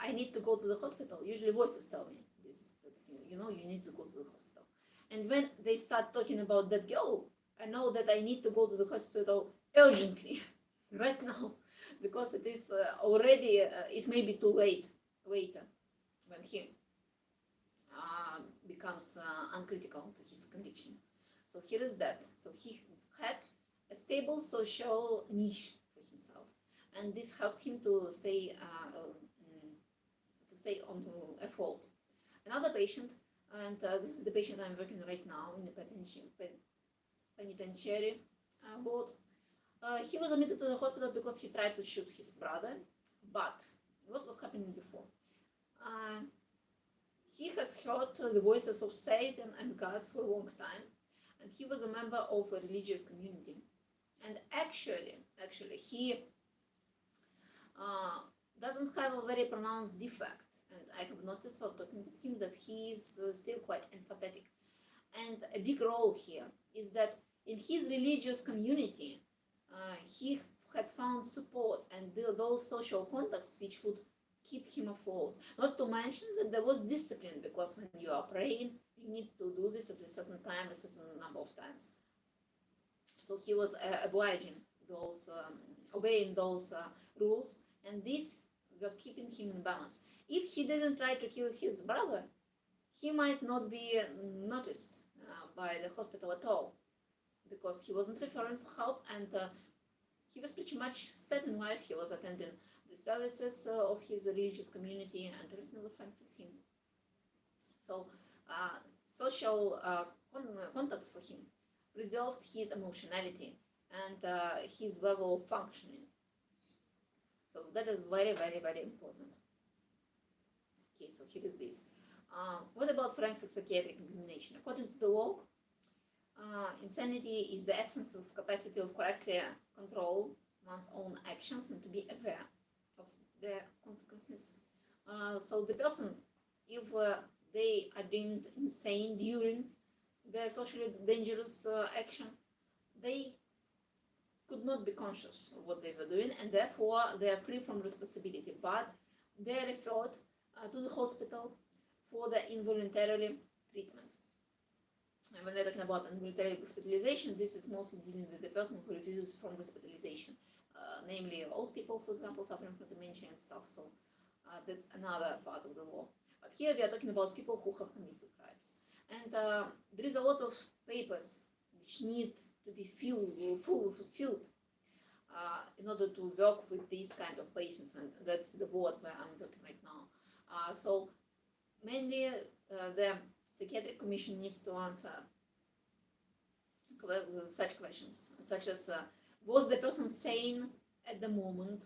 I need to go to the hospital, usually voices tell me this, that you know, you need to go to the hospital. And when they start talking about that girl, I know that I need to go to the hospital urgently right now, because it is already, it may be too late later when he becomes uncritical to his condition. So here is that. So he had a stable social niche for himself, and this helped him to stay on afloat. Another patient, and this is the patient I'm working right now in the penitentiary board. He was admitted to the hospital because he tried to shoot his brother, but what was happening before? He has heard the voices of Satan and God for a long time, and he was a member of a religious community. And actually, he doesn't have a very pronounced defect. And I have noticed while talking with him that he is still quite empathetic. And a big role here is that in his religious community, he had found support and those social contacts which would keep him afloat. Not to mention that there was discipline, because when you are praying, you need to do this at a certain time, a certain number of times. So he was obliging those, obeying those rules, and these were keeping him in balance. If he didn't try to kill his brother, he might not be noticed by the hospital at all, because he wasn't referring for help, and he was pretty much set in life. He was attending the services of his religious community, and everything was fine with him. So social contacts for him preserved his emotionality and his level of functioning. So that is very, very, very important. Okay, so here is this. What about forensic psychiatric examination? According to the law, insanity is the absence of capacity of correctly control one's own actions and to be aware of their consequences. So the person, if they are deemed insane during their socially dangerous action, they could not be conscious of what they were doing, and therefore they are free from responsibility, but they are referred to the hospital for the involuntary treatment. And when we're talking about involuntary hospitalization, this is mostly dealing with the person who refuses from hospitalization, namely old people, for example, suffering from dementia and stuff. So that's another part of the law. But here we are talking about people who have committed crimes. And there is a lot of papers which need to be filled in order to work with these kind of patients, and that's the board where I'm working right now. So mainly the Psychiatric Commission needs to answer such questions, such as was the person sane at the moment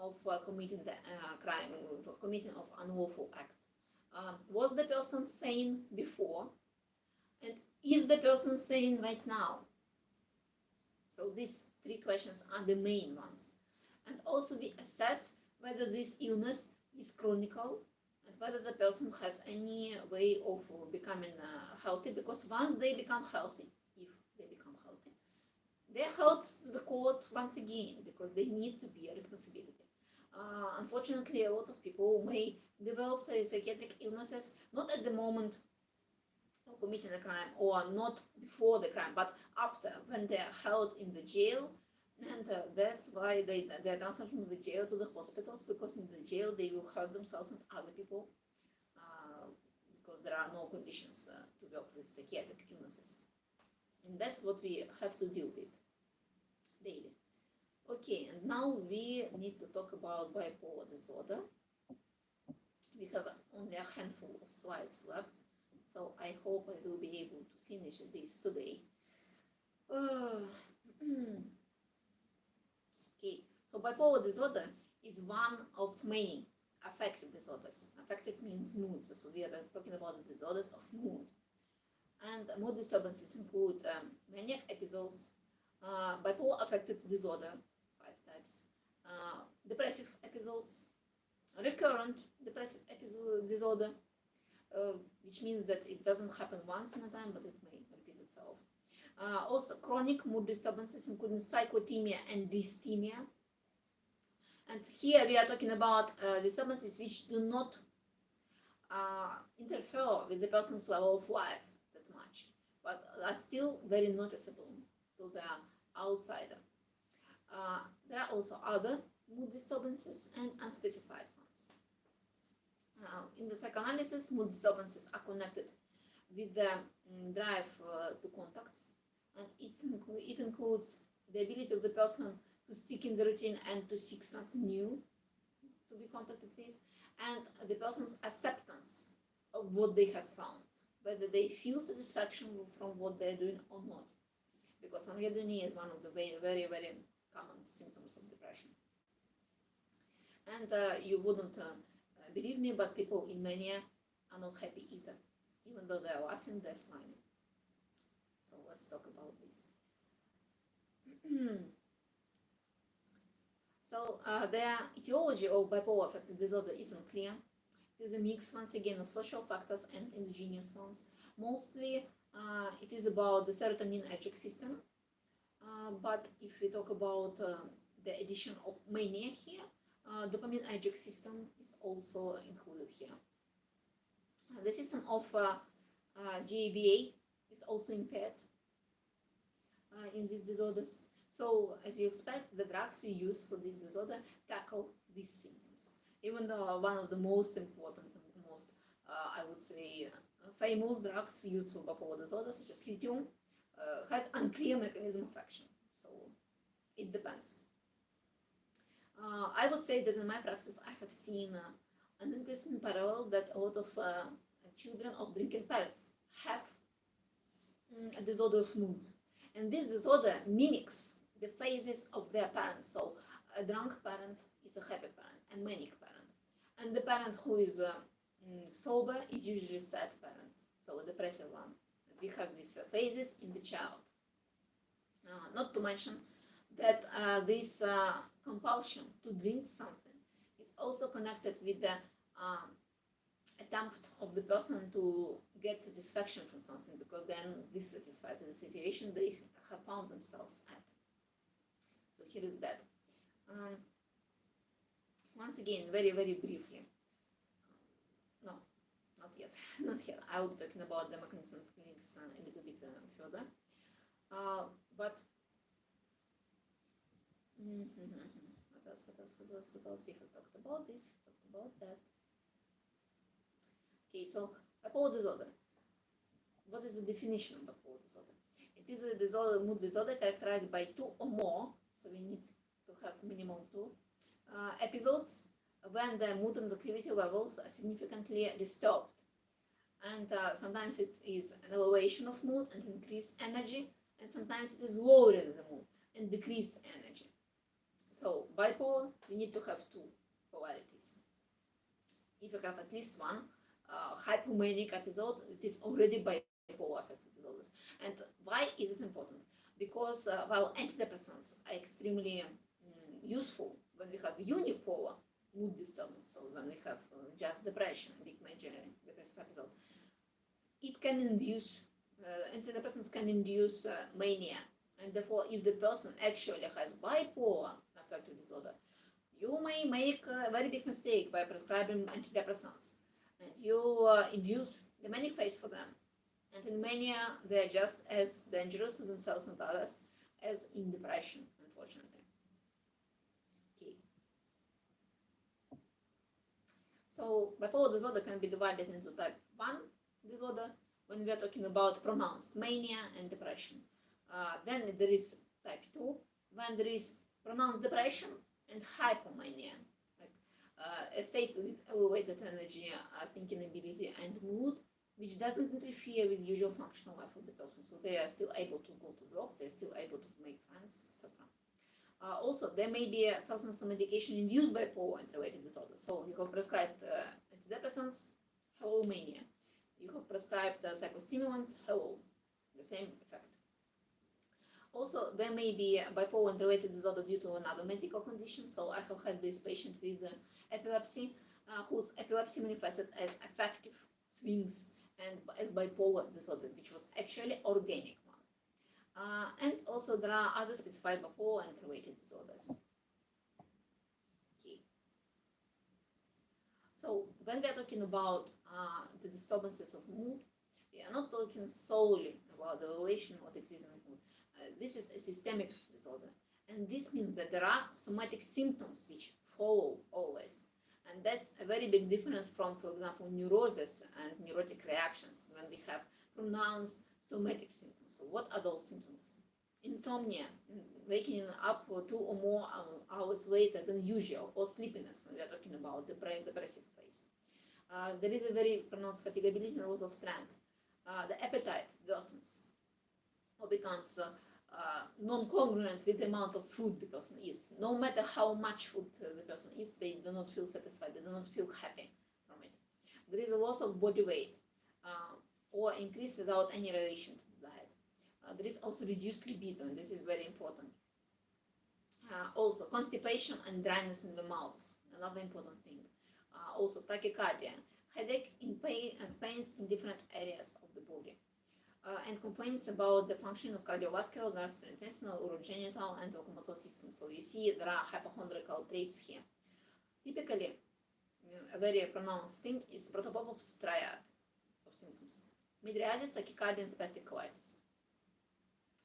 of committing the crime, committing of unlawful act? Was the person sane before? And is the person sane right now? So these three questions are the main ones. And also we assess whether this illness is chronic and whether the person has any way of becoming healthy, because once they become healthy, if they become healthy, they are held to the court once again, because they need to be a responsibility. Unfortunately, a lot of people may develop psychiatric illnesses not at the moment of committing a crime, or not before the crime, but after, when they are held in the jail. And that's why they are transferred from the jail to the hospitals, because in the jail they will hurt themselves and other people, because there are no conditions to work with psychiatric illnesses. And that's what we have to deal with daily. Okay, and now we need to talk about bipolar disorder. We have only a handful of slides left, so I hope I will be able to finish this today. Okay, so bipolar disorder is one of many affective disorders. Affective means mood, so we are talking about the disorders of mood. And mood disturbances include maniac episodes, bipolar affective disorder, 5 types, depressive episodes, recurrent depressive episode disorder, which means that it doesn't happen once in a time, but it may repeat itself. Also, chronic mood disturbances, including psychothymia and dysthymia. And here we are talking about disturbances which do not interfere with the person's level of life that much, but are still very noticeable to the outsider. There are also other mood disturbances and unspecified ones. In the psychoanalysis, mood disturbances are connected with the drive to contacts, and it includes the ability of the person to stick in the routine and to seek something new to be contacted with, and the person's acceptance of what they have found, whether they feel satisfaction from what they're doing or not, because anhedonia is one of the very, very, very common symptoms of depression. And you wouldn't believe me, but people in mania are not happy either. Even though they're laughing, they're smiling. So let's talk about this. So the etiology of bipolar affective disorder isn't clear. It is a mix, once again, of social factors and endogenous ones. Mostly it is about the serotonergic system. But if we talk about the addition of mania here, dopaminergic system is also included here. The system of GABA is also impaired in these disorders. So, as you expect, the drugs we use for this disorder tackle these symptoms. Even though one of the most important and most, I would say, famous drugs used for bipolar disorder, such as lithium, has unclear mechanism of action. So, it depends. I would say that in my practice, I have seen an interesting parallel that a lot of children of drinking parents have a disorder of mood. And this disorder mimics the phases of their parents. So a drunk parent is a happy parent, a manic parent. And the parent who is sober is usually a sad parent, so a depressive one. And we have these phases in the child. Not to mention that this compulsion to drink something is also connected with the attempt of the person to get satisfaction from something, because then dissatisfied with the situation they have found themselves at. So here is that. Once again, very, very briefly. No, not yet. Not yet. I will be talking about the mechanism of links a little bit further. But what else? We have talked about this. We talked about that. Okay, so bipolar disorder. What is the definition of bipolar disorder? It is a disorder, mood disorder characterized by two or more, so we need to have minimum two episodes when the mood and activity levels are significantly disturbed. And sometimes it is an elevation of mood and increased energy, and sometimes it is lowering the mood and decreased energy. So bipolar, we need to have two polarities. If you have at least one hypomanic episode, it is already bipolar affective disorder. And why is it important? Because while antidepressants are extremely useful when we have unipolar mood disturbance, so when we have just depression, big major depressive episode, it can induce, antidepressants can induce mania. And therefore, if the person actually has bipolar affective disorder, you may make a very big mistake by prescribing antidepressants. And you induce the manic phase for them. And in mania, they're just as dangerous to themselves and others as in depression, unfortunately. Okay. So bipolar disorder can be divided into type 1 disorder when we are talking about pronounced mania and depression. Then there is type 2 when there is pronounced depression and hypomania. A state with elevated energy, thinking ability, and mood, which doesn't interfere with usual functional life of the person. So they are still able to go to work, they're still able to make friends, etc. Also, there may be a substance or medication induced bipolar and related disorders. So you have prescribed antidepressants, hello mania. You have prescribed psychostimulants, hello, the same effect. Also, there may be bipolar and related disorder due to another medical condition. So I have had this patient with epilepsy, whose epilepsy manifested as affective swings, and as bipolar disorder, which was actually organic one. And also there are other specified bipolar and related disorders. Okay. So when we are talking about the disturbances of mood, we are not talking solely about the elevation or decreasing of mood. This is a systemic disorder, and this means that there are somatic symptoms which follow always. And that's a very big difference from, for example, neurosis and neurotic reactions, when we have pronounced somatic symptoms. So what are those symptoms? Insomnia, waking up 2 or more hours later than usual, or sleepiness, when we are talking about depressive phase. There is a very pronounced fatigability and loss of strength. The appetite worsens or becomes non-congruent with the amount of food the person eats. No matter how much food the person eats, they do not feel satisfied, they do not feel happy from it. There is a loss of body weight or increase without any relation to the diet. There is also reduced libido, and this is very important. Also, constipation and dryness in the mouth, another important thing. Also, tachycardia, headache, pain and pains in different areas of the body. And complaints about the function of cardiovascular, gastrointestinal, urogenital, and locomotor system. So you see there are hypochondriacal traits here. Typically, a very pronounced thing is protopop's triad of symptoms: mydriasis, tachycardia, and spastic colitis.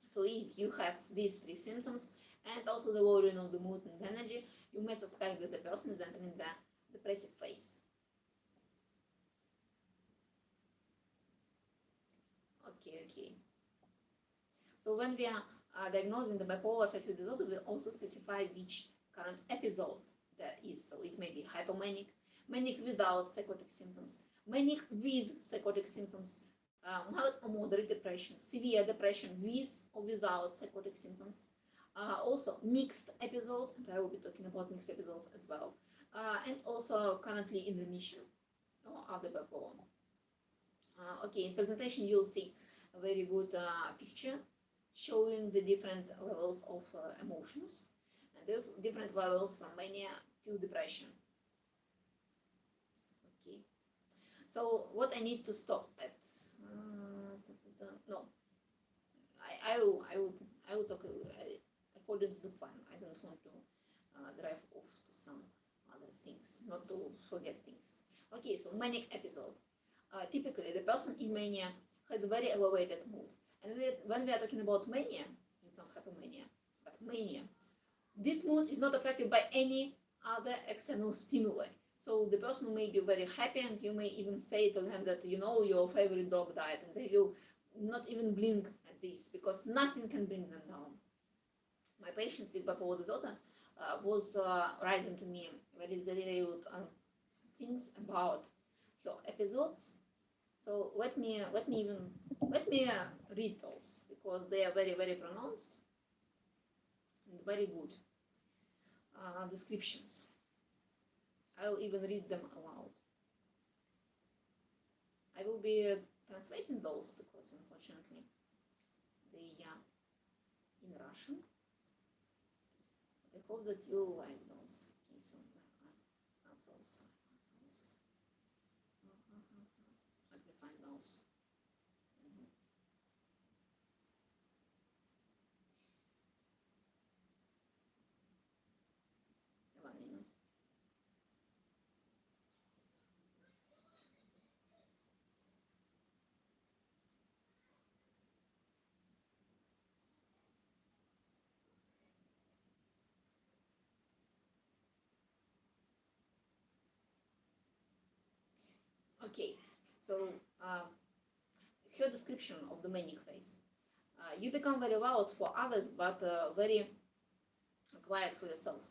So if you have these 3 symptoms and also the lowering of the mood and energy, you may suspect that the person is entering the depressive phase. Okay. So when we are diagnosing the bipolar affective disorder, we also specify which current episode there is. So it may be hypomanic, manic without psychotic symptoms, manic with psychotic symptoms, mild or moderate depression, severe depression with or without psychotic symptoms, also mixed episode, and I will be talking about mixed episodes as well, and also currently in remission or other bipolar. Okay, in presentation you'll see a very good picture showing the different levels of emotions and the different levels from mania to depression. Okay, so what I need to stop at? No, I will talk according to the plan. I don't want to drive off to some other things, not to forget things. Okay, so manic episode. Typically, the person in mania has very elevated mood. And when we are talking about mania, not hypomania, but mania, this mood is not affected by any other external stimuli. So the person may be very happy, and you may even say to them that, you know, your favorite dog died, and they will not even blink at this, because nothing can bring them down. My patient with bipolar disorder was writing to me very detailed things about her episodes. So let me read those, because they are very, very pronounced and very good descriptions. I will even read them aloud. I will be translating those because unfortunately they are in Russian. But I hope that you like those. Okay, so where are those? Let me find those. One minute. Okay, so her description of the manic phase. You become very loud for others, but very quiet for yourself.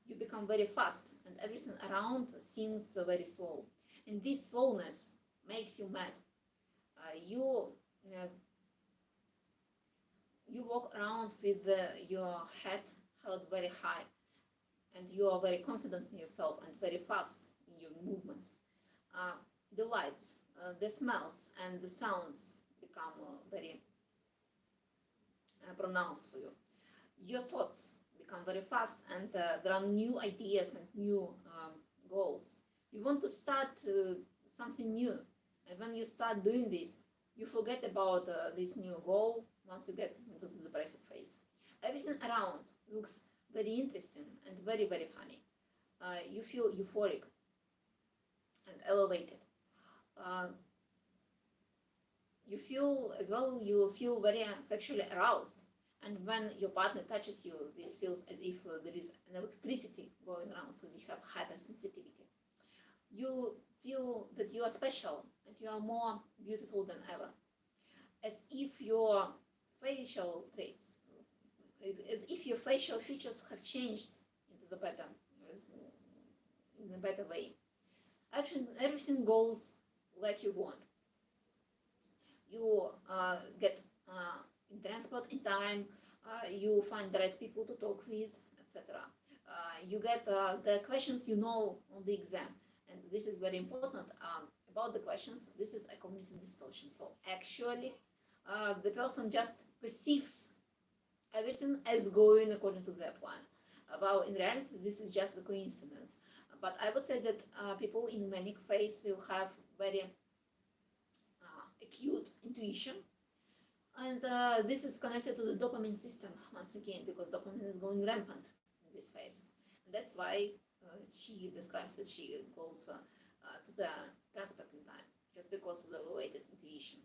You become very fast, and everything around seems very slow. And this slowness makes you mad. You walk around with your head held very high, and you are very confident in yourself and very fast in your movements. The lights, the smells, and the sounds become very pronounced for you. Your thoughts become very fast, and there are new ideas and new goals. You want to start something new, And when you start doing this, you forget about this new goal once you get into the depressive phase. Everything around looks very interesting and very, very funny. You feel euphoric and elevated. You feel very sexually aroused. And when your partner touches you, this feels as if there is an electricity going around, so we have hypersensitivity. You feel that you are special and you are more beautiful than ever, as if your facial traits, as if your facial features have changed into the better, in a better way. Everything goes like you want. You get in transport in time, you find the right people to talk with, etc. You get the questions you know on the exam, and this is very important. About the questions, this is a cognitive distortion. So actually, the person just perceives everything as going according to their plan. Well, in reality, this is just a coincidence. But I would say that people in manic phase will have very acute intuition, and this is connected to the dopamine system once again, because dopamine is going rampant in this phase. And that's why she describes that she goes to the transport in time, just because of the elevated intuition.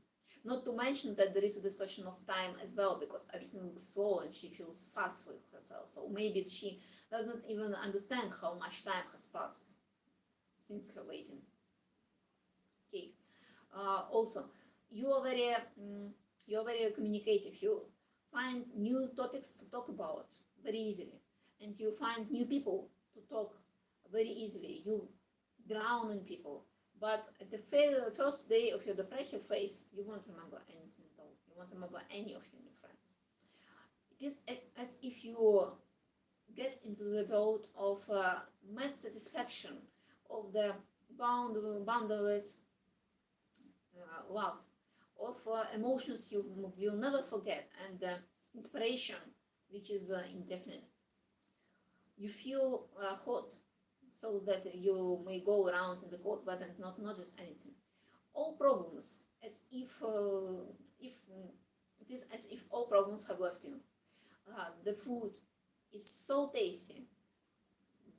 Not to mention that there is a distortion of time as well, because everything looks slow and she feels fast for herself. So maybe she doesn't even understand how much time has passed since her waiting. Okay. Also, you are very communicative. You find new topics to talk about very easily, and you find new people to talk very easily. You drown in people. But at the first day of your depressive phase, you won't remember anything at all. You won't remember any of your new friends. It is as if you get into the world of mad satisfaction, of the boundless love, of emotions you'll never forget, and inspiration, which is indefinite. You feel hot, so that you may go around in the cold weather and not notice anything. All problems, as if it is as if all problems have left you. The food is so tasty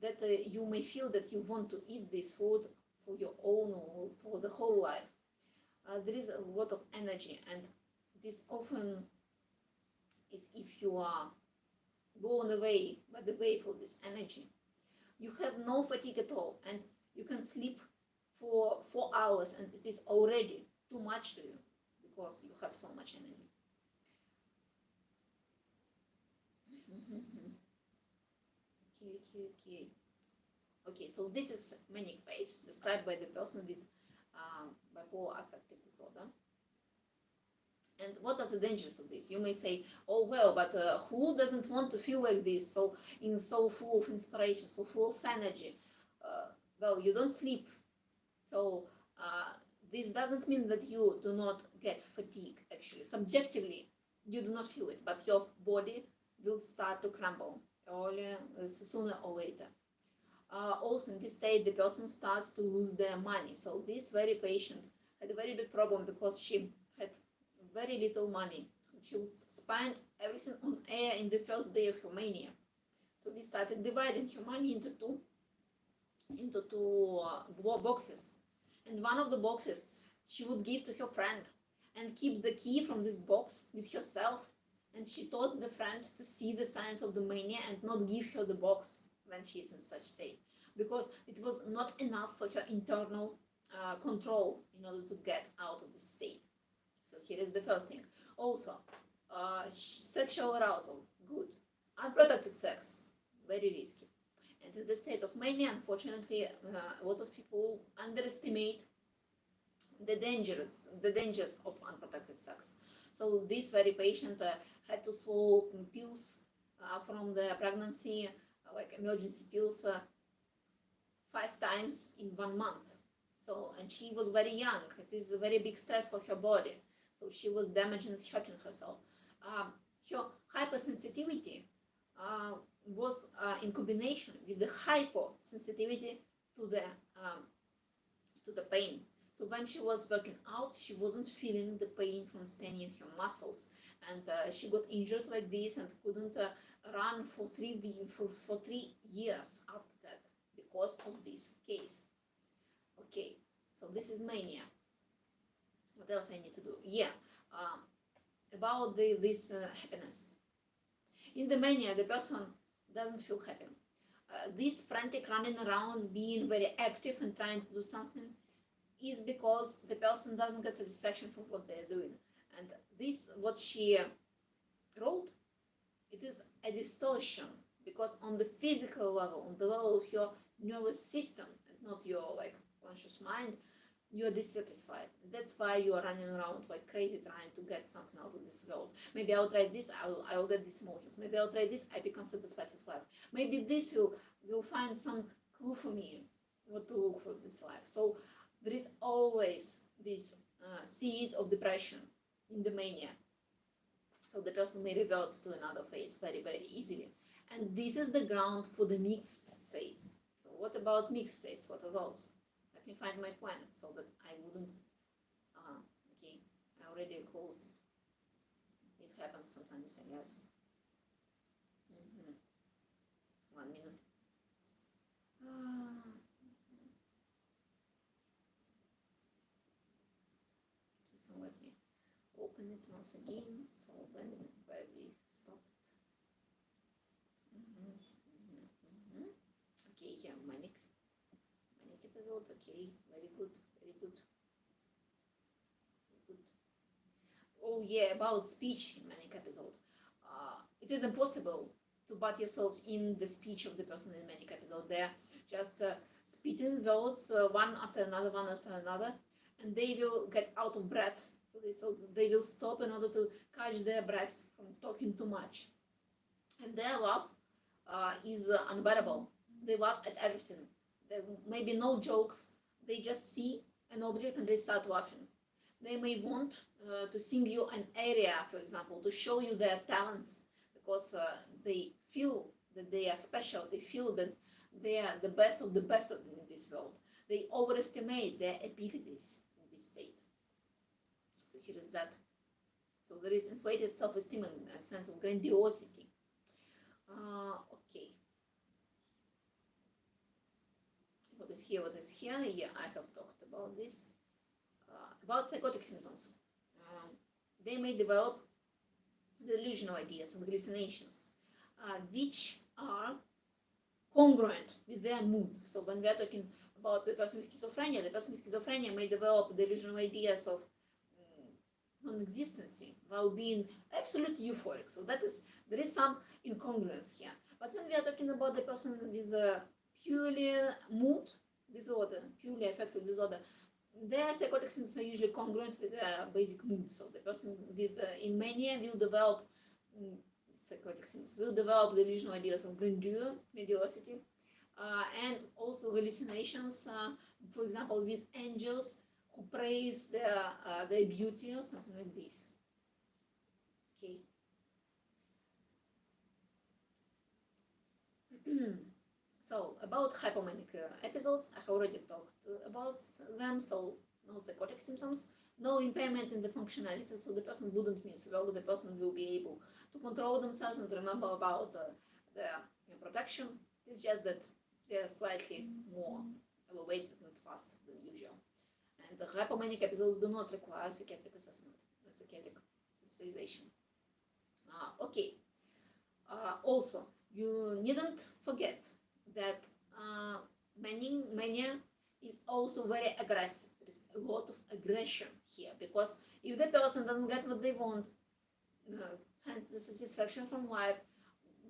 that you may feel that you want to eat this food for your own or for the whole life. There is a lot of energy, and it is often as if you are blown away by the wave of this energy. You have no fatigue at all, and you can sleep for 4 hours, and it is already too much to you because you have so much energy. Okay, so this is manic phase described by the person with bipolar affective disorder. And what are the dangers of this? You may say, oh well, but who doesn't want to feel like this, so full of inspiration, so full of energy? Well, you don't sleep, so this doesn't mean that you do not get fatigue. Actually, subjectively, you do not feel it, but your body will start to crumble sooner or later. Also, in this state, the person starts to lose their money. So this very patient had a very big problem because she had very little money. She would spend everything on air in the first day of her mania. So we started dividing her money into two boxes. And one of the boxes she would give to her friend and keep the key from this box with herself. And she taught the friend to see the signs of the mania and not give her the box when she is in such state, because it was not enough for her internal control in order to get out of this state. So here is the first thing. Also, sexual arousal, good. Unprotected sex, very risky. And in the state of mania, unfortunately, a lot of people underestimate the dangers of unprotected sex. So this very patient had to swallow pills from the pregnancy, like emergency pills, 5 times in 1 month. So, and she was very young. It is a very big stress for her body. So she was damaging and hurting herself. Her hypersensitivity was in combination with the hyposensitivity to the pain. So when she was working out, she wasn't feeling the pain from staining in her muscles, and she got injured like this and couldn't run for 3 years after that because of this case. Okay, so this is mania. What else I need to do? Yeah, about this happiness. In the mania, the person doesn't feel happy. This frantic running around, being very active and trying to do something, is because the person doesn't get satisfaction from what they're doing. And this, what she wrote, it is a distortion, because on the physical level, on the level of your nervous system, and not your like conscious mind, you're dissatisfied. That's why you are running around like crazy trying to get something out of this world. Maybe I'll try this, I'll get these emotions. Maybe I'll try this, I become satisfied with life. Maybe this will find some clue for me what to look for this life. So there is always this seed of depression in the mania. So the person may revert to another phase very, very easily. And this is the ground for the mixed states. So what about mixed states? What are those? Let me find my plan so that I wouldn't. Okay, I already closed it. It happens sometimes, I guess. 1 minute. So let me open it once again. So where we stopped. Okay, yeah, manic episode. Okay, very good, very good. Oh yeah, about speech in manic episode. It is impossible to put yourself in the speech of the person in manic episode. They're just spitting words one after another, and they will get out of breath. So they will stop in order to catch their breath from talking too much. And their laugh is unbearable. They laugh at everything. There may be no jokes. They just see an object and they start laughing. They may want to sing you an aria, for example, to show you their talents, because they feel that they are special. They feel that they are the best of the best in this world. They overestimate their abilities in this state. So here is that. So there is inflated self-esteem and a sense of grandiosity. Okay. What is here? What is here? Yeah, I have talked about this. About psychotic symptoms. They may develop delusional ideas and hallucinations, which are congruent with their mood. So when we are talking about the person with schizophrenia may develop delusional ideas of non-existency while being absolutely euphoric. So there is some incongruence here. But when we are talking about the person with a purely mood disorder, purely affective disorder, their psychotic symptoms are usually congruent with their basic mood. So the person with in mania will develop psychotic symptoms, will develop delusional ideas of grandeur, grandiosity, and also hallucinations, for example, with angels who praise their beauty or something like this. Okay. So about hypomanic episodes, I have already talked about them. So no psychotic symptoms, no impairment in the functionality, so the person wouldn't miss work, the person will be able to control themselves and remember about their protection. It's just that they're slightly more elevated and fast than usual. And the hypomanic episodes do not require psychiatric assessment, psychiatric hospitalization. Okay. Also, you needn't forget that mania is also very aggressive. There is a lot of aggression here, because if the person doesn't get what they want, hence the satisfaction from life,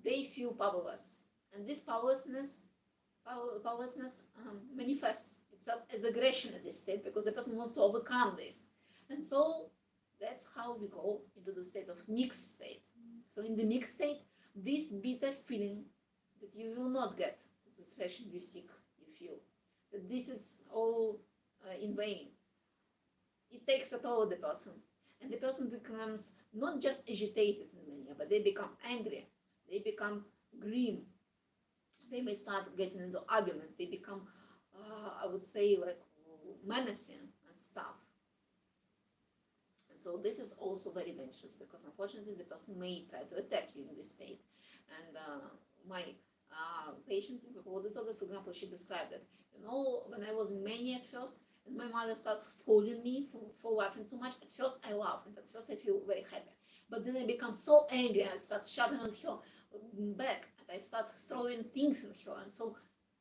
they feel powerless, and this powerlessness manifests itself as aggression at this state, because the person wants to overcome this. And so that's how we go into the state of mixed state. So in the mixed state, this bitter feeling that you will not get the satisfaction you seek, you feel that this is all in vain. It takes a toll of the person, and the person becomes not just agitated in mania, but they become angry, they become grim, they may start getting into arguments, they become I would say like menacing, and and stuff. And so this is also very dangerous, because unfortunately the person may try to attack you in this state. And my patient with bipolar disorder, for example, she described that, when I was in mania at first, and my mother starts scolding me for laughing too much, at first I laugh, and at first I feel very happy. But then I become so angry, and I start shouting on her back, and I start throwing things at her, and so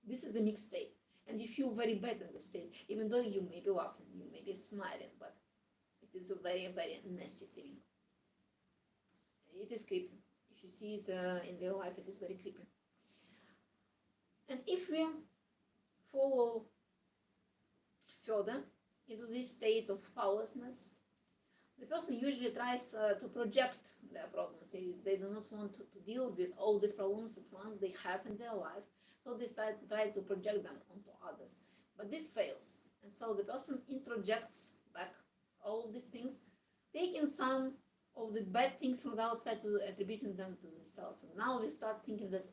this is the mixed state. And you feel very bad in the state, even though you may be laughing, you may be smiling, but it is a very, very nasty feeling. It is creepy. If you see it in real life, it is very creepy. And if we follow further into this state of powerlessness, the person usually tries to project their problems. They do not want to deal with all these problems at once they have in their life, so they try to project them onto others. But this fails, and so the person introjects back all the things, taking some of the bad things from the outside to attributing them to themselves. And now we start thinking that,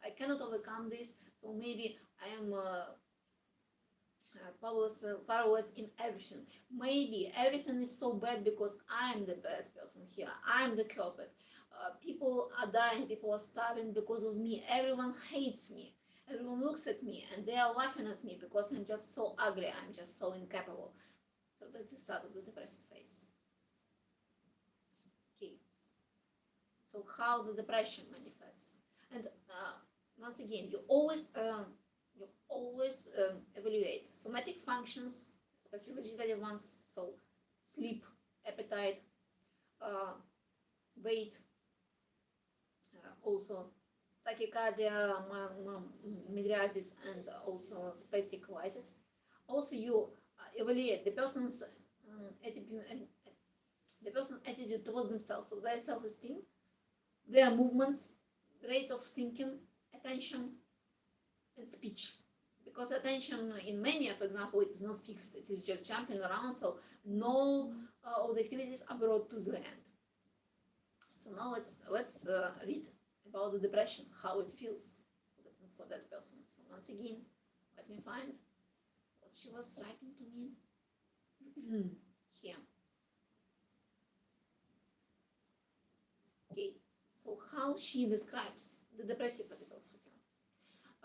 I cannot overcome this, so maybe I am powerless in everything. Maybe everything is so bad because I am the bad person here. I am the culprit. People are dying, people are starving because of me. Everyone hates me. Everyone looks at me and they are laughing at me because I'm just so ugly. I'm just so incapable. So that's the start of the depressive phase. Okay. So how the depression manifests? And once again, you always evaluate somatic functions, especially vegetative ones, so sleep, appetite, weight, also tachycardia, mydriasis, and also spastic colitis. Also, you evaluate the person's attitude towards themselves, so their self-esteem, their movements, rate of thinking, attention, and speech. Because attention in mania, for example, it is not fixed, it is just jumping around, so no all the activities are brought to the end. So now let's read about the depression, how it feels for that person. So once again, let me find what she was writing to me here. Okay, so how she describes the depressive episode for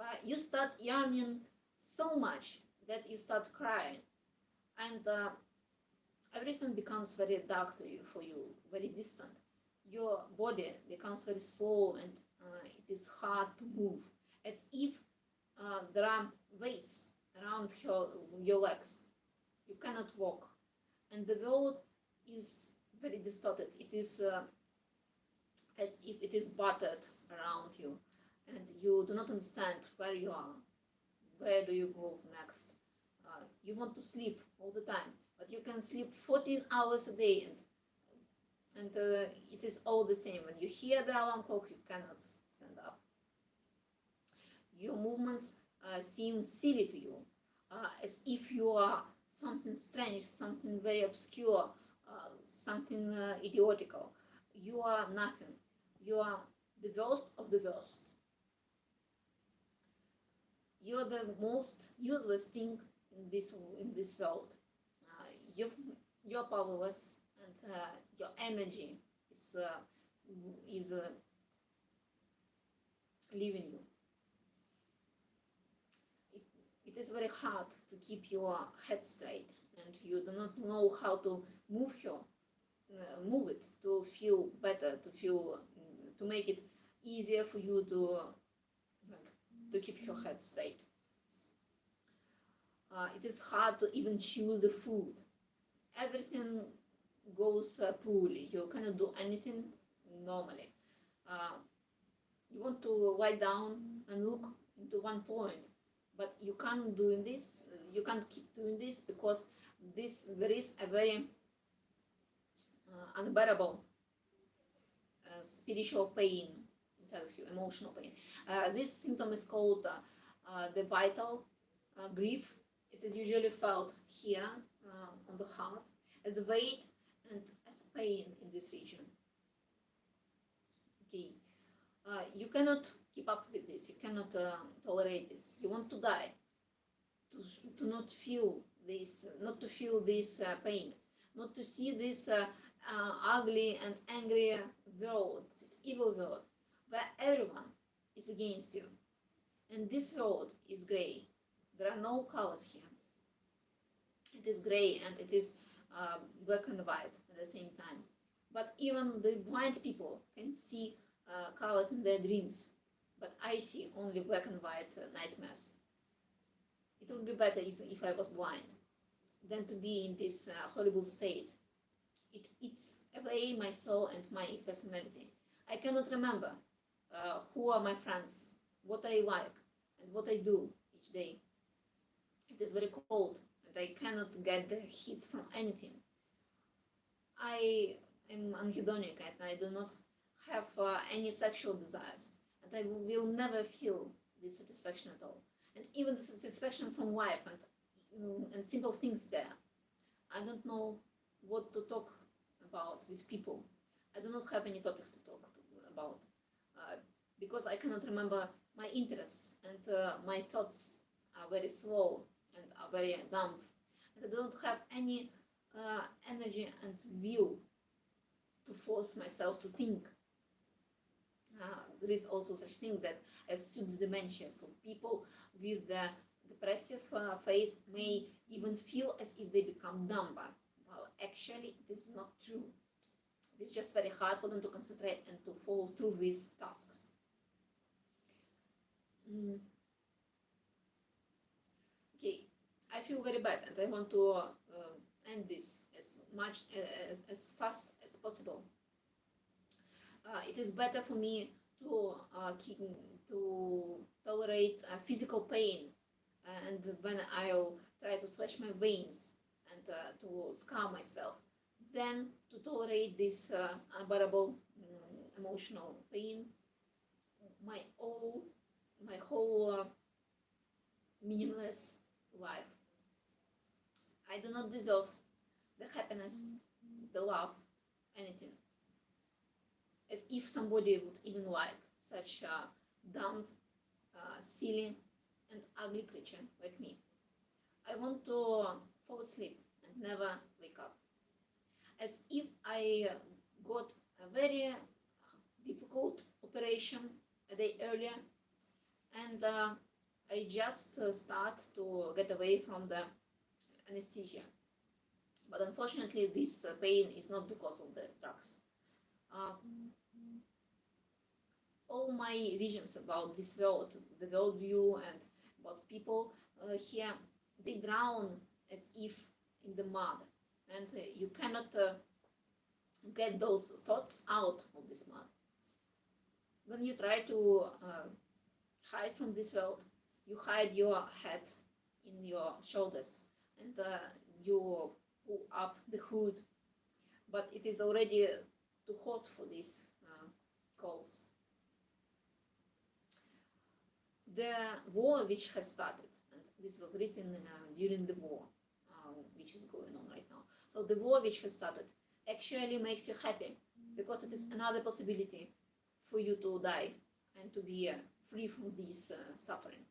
her. You start yearning so much that you start crying, and everything becomes very dark for you, very distant. Your body becomes very slow, and it is hard to move, as if there are weights around your legs. You cannot walk, and the world is very distorted. It is as if it is battered around you, and you do not understand where you are. Where do you go next? You want to sleep all the time, but you can sleep 14 hours a day, and it is all the same. When you hear the alarm clock, you cannot stand up. Your movements seem silly to you, as if you are something strange, something very obscure, something idiotical. You are nothing. You are the worst of the worst. You are the most useless thing in this world. You're powerless, and your energy is leaving you. It is very hard to keep your head straight, and you do not know how to move it to feel better, to make it easier for you to keep your head straight. It is hard to even chew the food. Everything goes poorly. You cannot do anything normally. You want to lie down and look into one point, but you can't do this. You can't keep doing this because there is a very unbearable spiritual pain inside of you, emotional pain. This symptom is called the vital grief. It is usually felt here on the heart as weight and as pain in this region. Okay, you cannot keep up with this. You cannot tolerate this. You want to die, to not feel this, not to feel this pain, not to see this ugly and angry world, this evil world, where everyone is against you. And this world is gray. There are no colors here. It is gray and it is black and white at the same time. But even the blind people can see colors in their dreams. But I see only black and white nightmares. It would be better if I was blind than to be in this horrible state. It eats away my soul and my personality. I cannot remember who are my friends, what I like, and what I do each day. It is very cold, and I cannot get the heat from anything. I am anhedonic, and I do not have any sexual desires, and I will never feel this satisfaction at all. And even the satisfaction from life and simple things there. I don't know what to talk about with people. I do not have any topics to talk about because I cannot remember my interests, and my thoughts are very slow and are very dumb, and I don't have any energy and will to force myself to think. There is also such thing that as pseudo-dementia, so people with the depressive phase may even feel as if they become dumber. Well, actually, this is not true. It's just very hard for them to concentrate and to follow through these tasks. Okay, I feel very bad, and I want to end this as fast as possible. It is better for me to tolerate physical pain, and when I'll try to stretch my veins and to scar myself, than to tolerate this unbearable emotional pain. My whole meaningless life. I do not deserve the happiness, the love, anything. As if somebody would even like such a dumb, silly, and ugly creature like me. I want to fall asleep and never wake up. As if I got a very difficult operation a day earlier, and I just start to get away from the anesthesia. But unfortunately, this pain is not because of the drugs. All my visions about this world, the world view, and about people here, they drown as if in the mud, and you cannot get those thoughts out of this mud. When you try to hide from this world, you hide your head in your shoulders, and you pull up the hood, but it is already too hot for these calls. The war which has started, and this was written during the war which is going on right now. So the war which has started actually makes you happy, because it is another possibility for you to die and to be free from this suffering.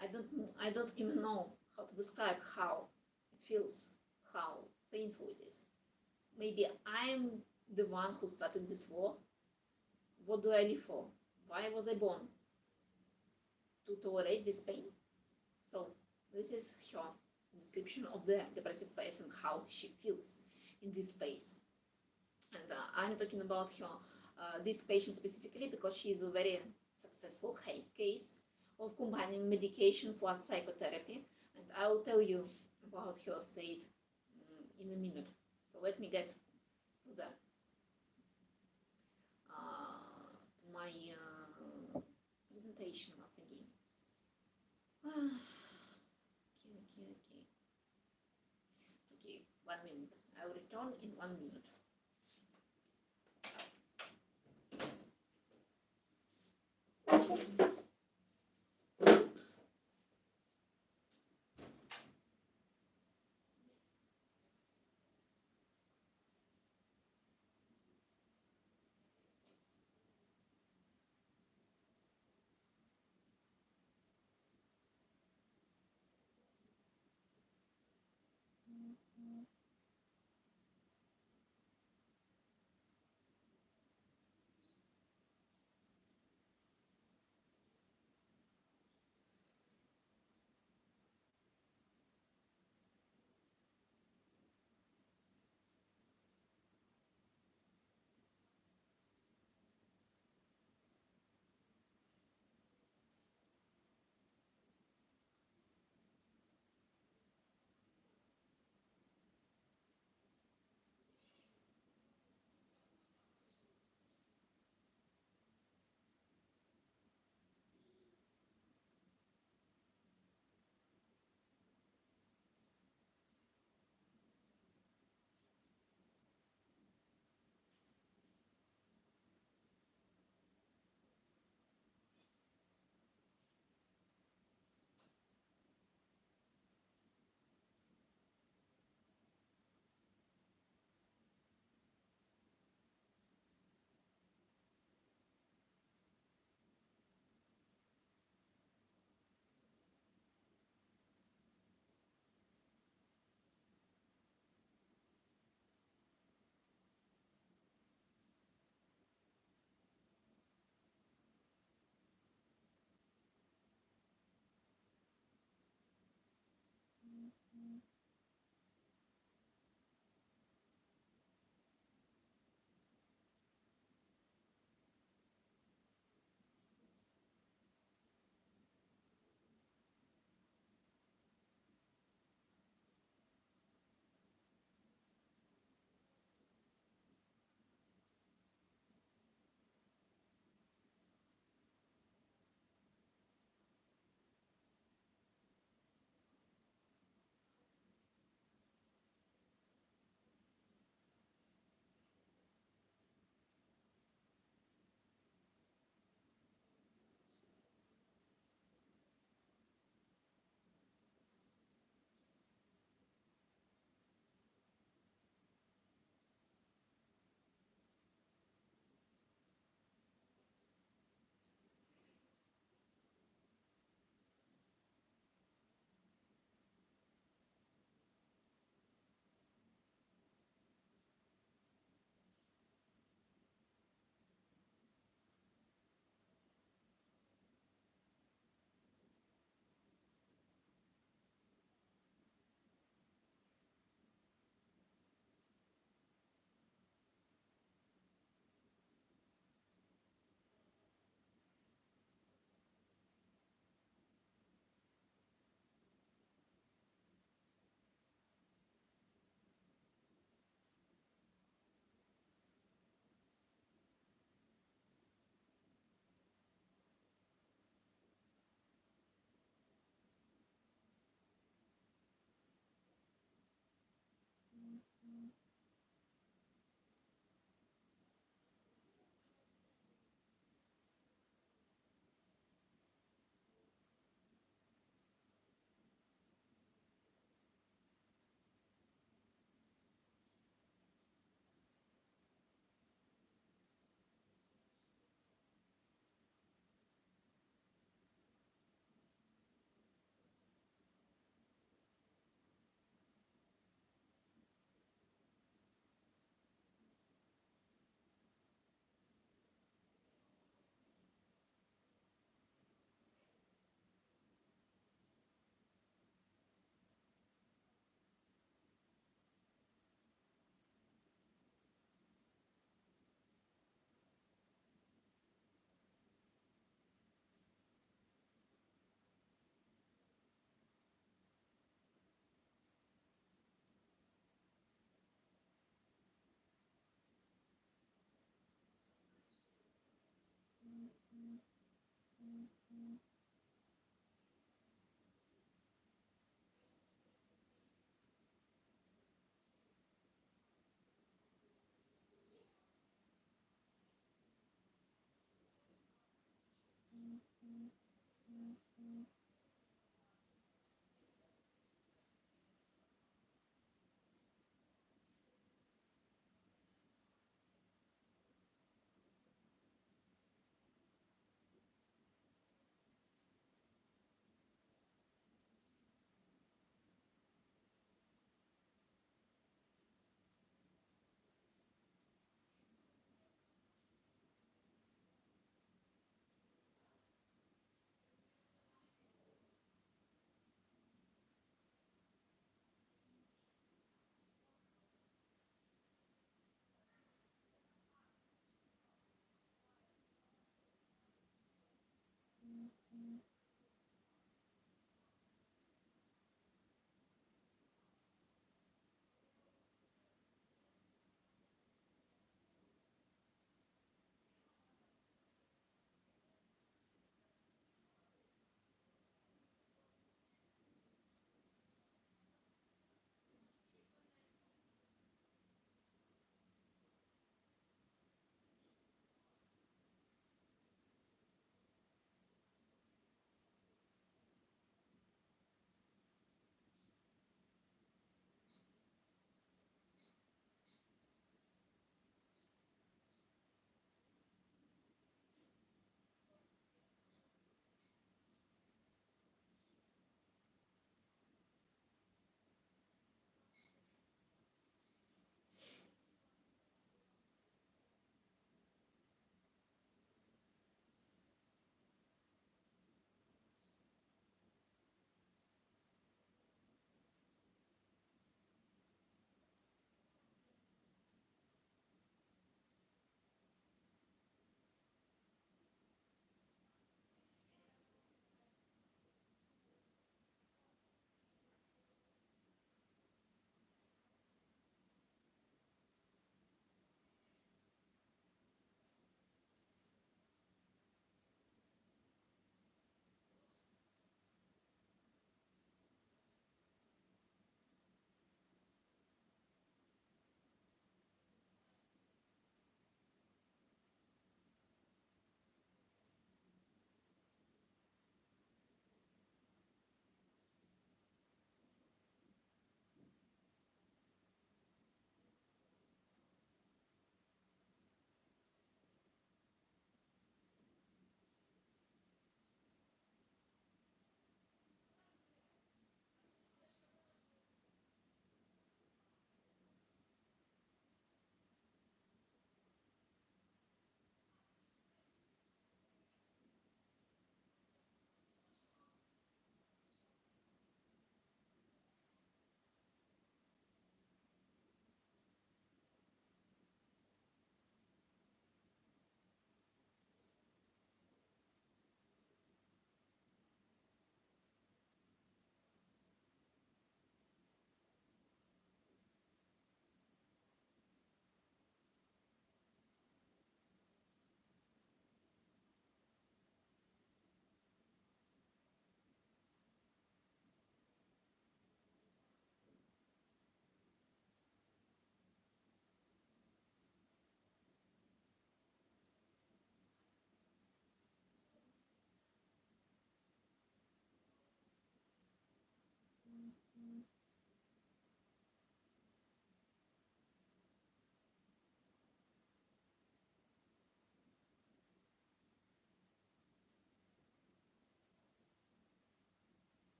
I don't even know how to describe how it feels, how painful it is. Maybe I'm the one who started this war. What do I live for? Why was I born? To tolerate this pain? So this is her description of the depressive phase and how she feels in this phase. And I'm talking about her, this patient specifically, because she is a very successful case of combining medication plus psychotherapy, and I will tell you about her state in a minute. So let me get to the my presentation once again. Okay, 1 minute. I will return in 1 minute.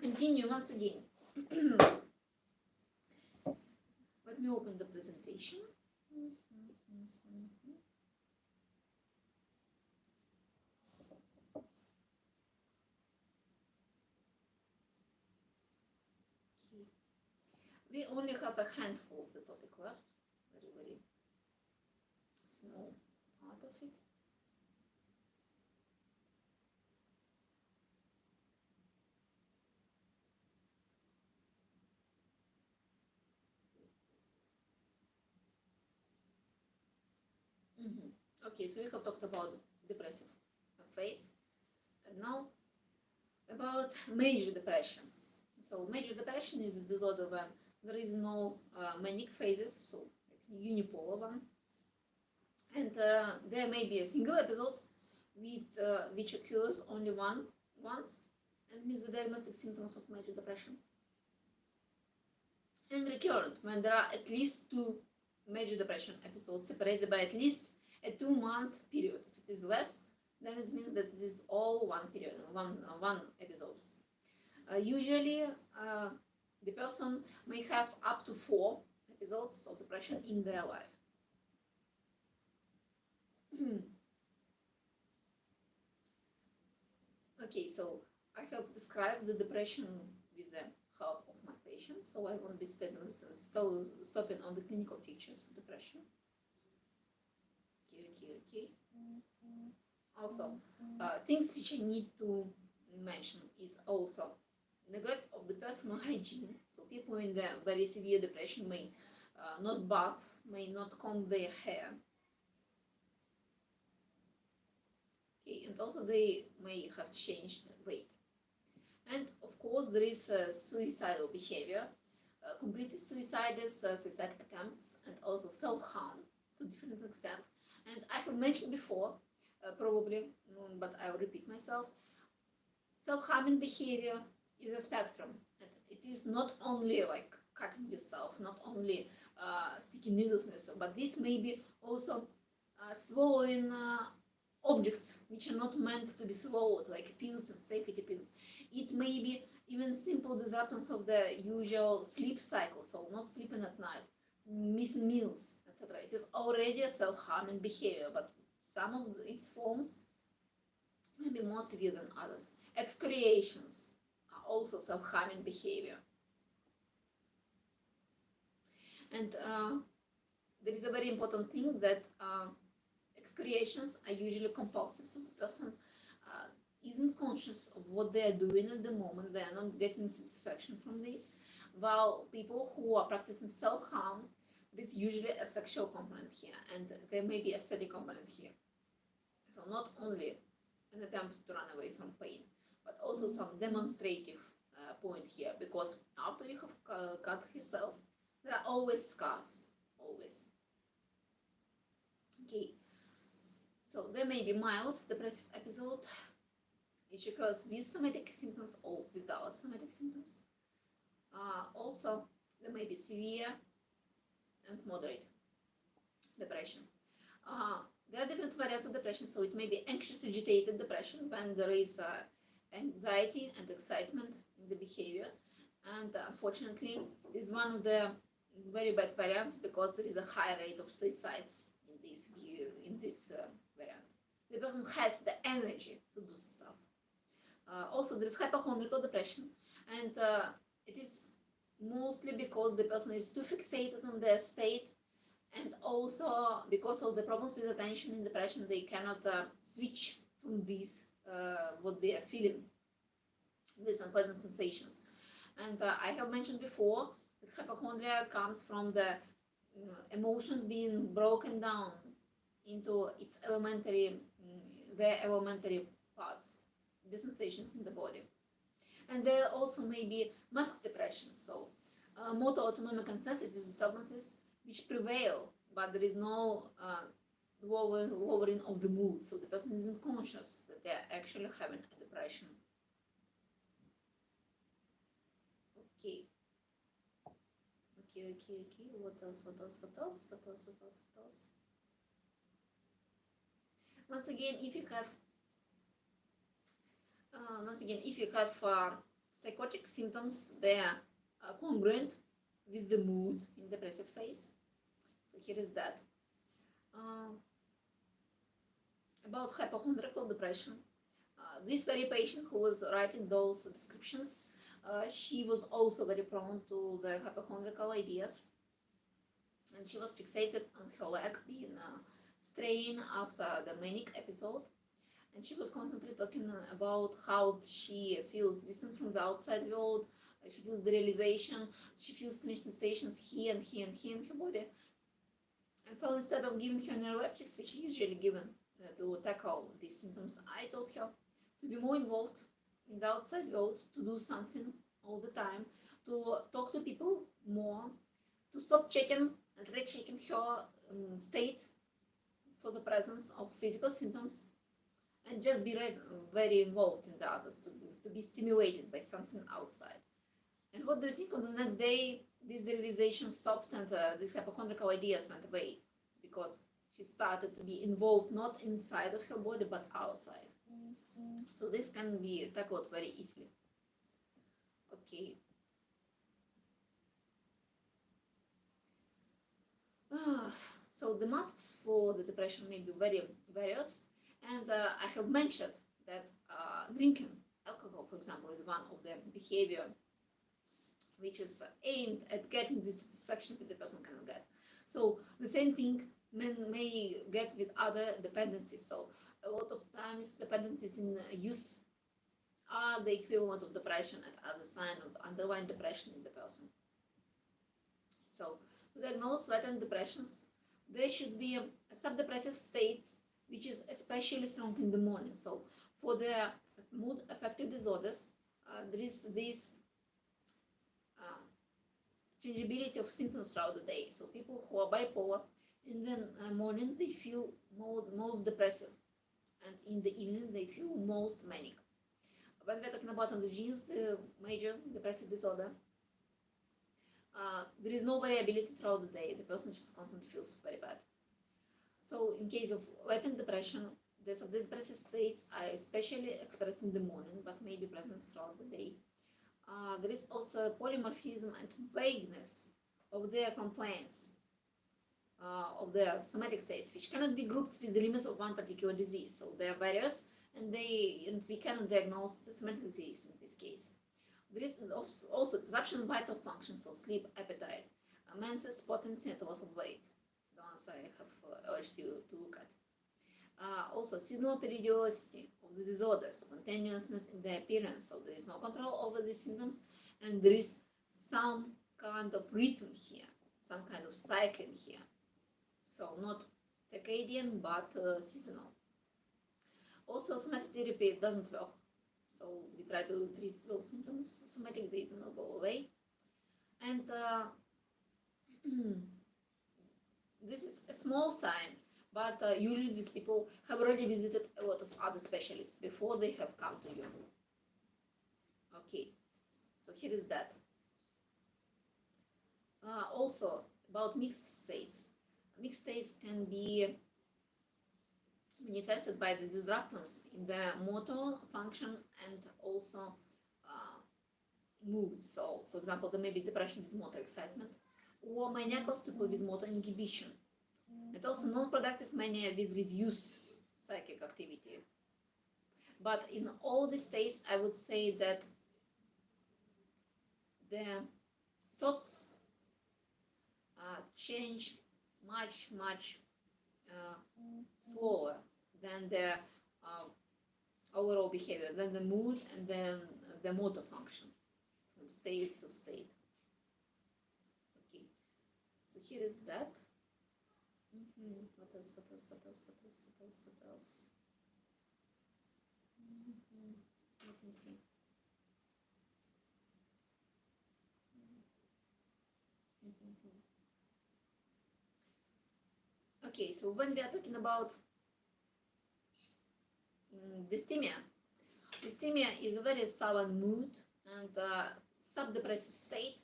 continue once again. Let me open the presentation. Okay. We only have a handful of the topic left, very small part of it. Okay, so we have talked about depressive phase, and now about major depression. So major depression is a disorder when there is no manic phases, so like unipolar one, and there may be a single episode with which occurs only once and means the diagnostic symptoms of major depression, and recurrent when there are at least two major depression episodes separated by at least a 2-month period. If it is less, then it means that it is all one period, one episode. Usually, the person may have up to 4 episodes of depression in their life. Okay, so I have described the depression with the help of my patient, so I won't be stopping on the clinical features of depression. Okay. Also, things which I need to mention is also neglect of the personal hygiene. So people in the very severe depression may not bath, may not comb their hair. Okay, and also they may have changed weight. And of course, there is suicidal behavior, completed suicides, suicide attempts, and also self-harm to different extent. And I have mentioned before, probably, but I'll repeat myself, self-harming behavior is a spectrum. And it is not only like cutting yourself, not only sticking needles in yourself, but this may be also swallowing objects which are not meant to be swallowed, like pills and safety pins. It may be even simple disruptions of the usual sleep cycle, so not sleeping at night, missing meals, etc. It is already a self-harming behavior, but some of its forms may be more severe than others. Excoriations are also self-harming behavior. And there is a very important thing that excoriations are usually compulsive, so the person isn't conscious of what they are doing at the moment, they are not getting satisfaction from this, while people who are practicing self-harm, there is usually a sexual component here, and there may be a steady component here. So not only an attempt to run away from pain, but also some demonstrative point here, because after you have cut yourself, there are always scars, always. Okay, so there may be mild depressive episode, which occurs with somatic symptoms or without somatic symptoms. Also, there may be severe and moderate depression. There are different variants of depression, so it may be anxious, agitated depression when there is anxiety and excitement in the behavior, and unfortunately, it is one of the very bad variants because there is a high rate of suicides in this variant. The person has the energy to do stuff. Also, there is hypochondriac depression, and it is mostly because the person is too fixated on their state, and also because of the problems with attention in depression, they cannot switch from this, what they are feeling, these unpleasant sensations. And I have mentioned before that hypochondria comes from the emotions being broken down into its their elementary parts, the sensations in the body. And there also may be masked depression, so motor, autonomic, and sensitive disturbances which prevail, but there is no lowering of the mood, so the person isn't conscious that they are actually having a depression. Okay. What else? Once again, if you have Psychotic symptoms, they are congruent with the mood in depressive phase. So here is that. About hypochondriacal depression, this very patient who was writing those descriptions, she was also very prone to the hypochondriacal ideas, and she was fixated on her leg being strained after the manic episode, and she was constantly talking about how she feels distant from the outside world, she feels the realization, she feels strange sensations here and here and here in her body. And so instead of giving her neuroleptics, which are usually given to tackle these symptoms, I told her to be more involved in the outside world, to do something all the time, to talk to people more, to stop checking and rechecking her state for the presence of physical symptoms, and just be very involved in the others, to be stimulated by something outside. And what do you think? On the next day, this realization stopped, and these hypochondriacal ideas went away, because she started to be involved not inside of her body but outside. So this can be tackled very easily. Okay. So the masks for the depression may be very various, and I have mentioned that drinking alcohol, for example, is one of the behavior which is aimed at getting the satisfaction that the person cannot get. So the same thing men may get with other dependencies. So a lot of times dependencies in youth are the equivalent of depression and are the sign of underlying depression in the person. So to diagnose latent depressions, there should be a subdepressive state which is especially strong in the morning. So for the mood affective disorders, there is this changeability of symptoms throughout the day. So people who are bipolar, in the morning they feel most depressive, and in the evening they feel most manic. When we're talking about androgens, the major depressive disorder, there is no variability throughout the day. The person just constantly feels very bad. So in case of latent depression, the subdepressive states are especially expressed in the morning, but may be present throughout the day. There is also polymorphism and vagueness of their complaints, of their somatic state, which cannot be grouped with the limits of one particular disease. So they are various, and we cannot diagnose the somatic disease in this case. There is also disruption of vital functions, so sleep, appetite, menses, potency, and loss of weight, the ones I have urged you to look at. Also seasonal periodicity of the disorders, spontaneousness in the appearance, so there is no control over the symptoms, and there is some kind of rhythm here, some kind of cycle here. So not circadian, but seasonal. Also, somatic therapy doesn't work. So we try to treat those symptoms somatic, they do not go away. And this is a small sign, but usually these people have already visited a lot of other specialists before they have come to you. Okay, so here is that. Also, about mixed states. Mixed states can be manifested by the disruptance in the motor function and also mood. So, for example, there may be depression with motor excitement, or maniacal stupor with motor inhibition, and also non-productive mania with reduced psychic activity. But in all these states, I would say that the thoughts change much slower than the overall behavior, than the mood and then the motor function from state to state. Okay, so here is that. What else? Let me see. Okay, so when we are talking about dysthymia is a very stubborn mood and subdepressive state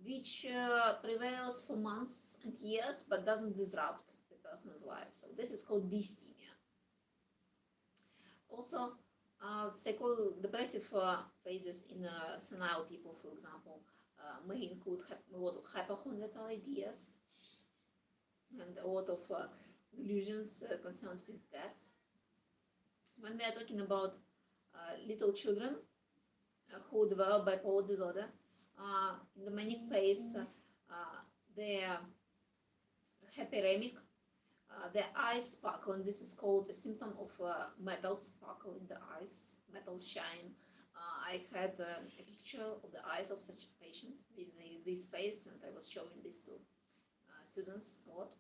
which prevails for months and years but doesn't disrupt the person's life. So this is called dysthymia. Also, Depressive phases in senile people, for example, may include a lot of hypochondriacal ideas and a lot of delusions concerned with death. When we are talking about little children who develop bipolar disorder, in the manic phase, they are hyperemic, their eyes sparkle, and this is called a symptom of metal sparkle in the eyes, metal shine. I had a picture of the eyes of such a patient with this face, and I was showing this to students a lot.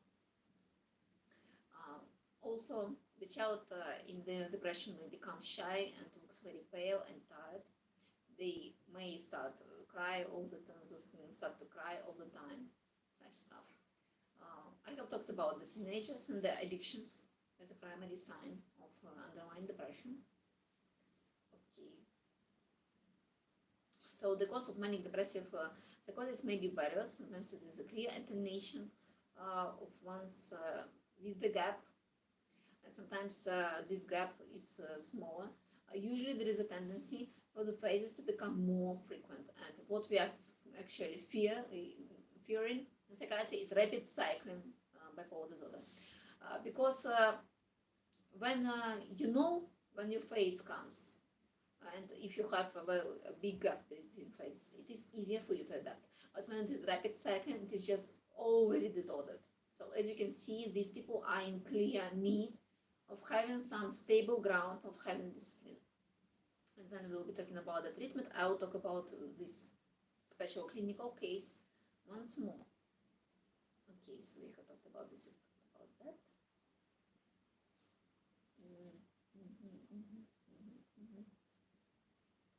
Also, the child in the depression may become shy and looks very pale and tired. They may start to cry all the time, such stuff. I have talked about the teenagers and their addictions as a primary sign of underlying depression. Okay. So the cause of manic depressive psychosis may be various. Sometimes it is a clear alternation of one's with the gap, and sometimes this gap is smaller. Usually there is a tendency for the phases to become more frequent, and what we are actually fearing in psychiatry is rapid cycling bipolar disorder, because when you know when your phase comes, and if you have a big gap between phases, it is easier for you to adapt. But when it is rapid cycling, it is just already disordered. So as you can see, these people are in clear need of having some stable ground, of having discipline. And when we'll be talking about the treatment, I will talk about this special clinical case once more. Okay, so we have talked about this, we talked about that.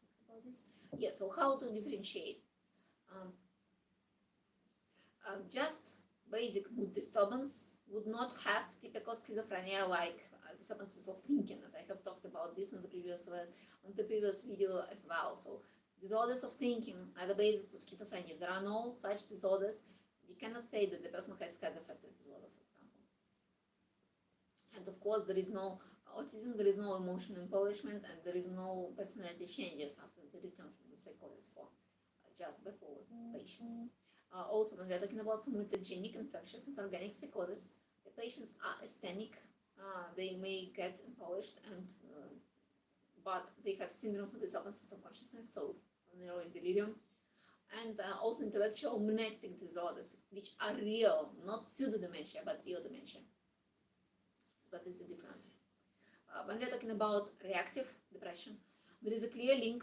Talked about this. Yeah, so how to differentiate? Just basic mood disturbance would not have typical schizophrenia like disturbances of thinking, and I have talked about this on the previous video as well. So disorders of thinking are the basis of schizophrenia. There are no such disorders. You cannot say that the person has affective disorder, for example. And of course, there is no autism, there is no emotional impoverishment, and there is no personality changes after the return from the psychosis for just before patient. Also, when we are talking about some mutagenic, infectious, and organic psychosis, the patients are asthenic. They may get impoverished, and but they have syndromes of disturbances of consciousness, so they are in delirium. And also intellectual monastic disorders, which are real, not pseudo-dementia, but real dementia. So that is the difference. When we are talking about reactive depression, there is a clear link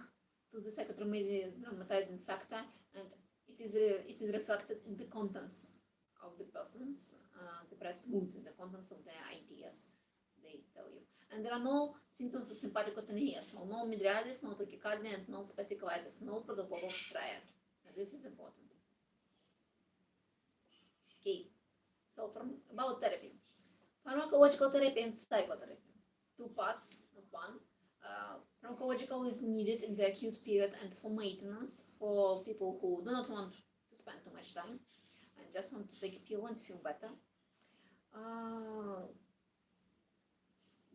to the psychotraumatizing factor, and it is reflected in the contents of the person's depressed mood, in the contents of their ideas, they tell you. And there are no symptoms of sympathicotonias, so no mydriasis, no tachycardia, and no spastic colitis, no protopopov striae. This is important. Okay, so about therapy. Pharmacological therapy and psychotherapy. Two parts of one. Pharmacological is needed in the acute period and for maintenance, for people who do not want to spend too much time and just want to take a pill and feel better.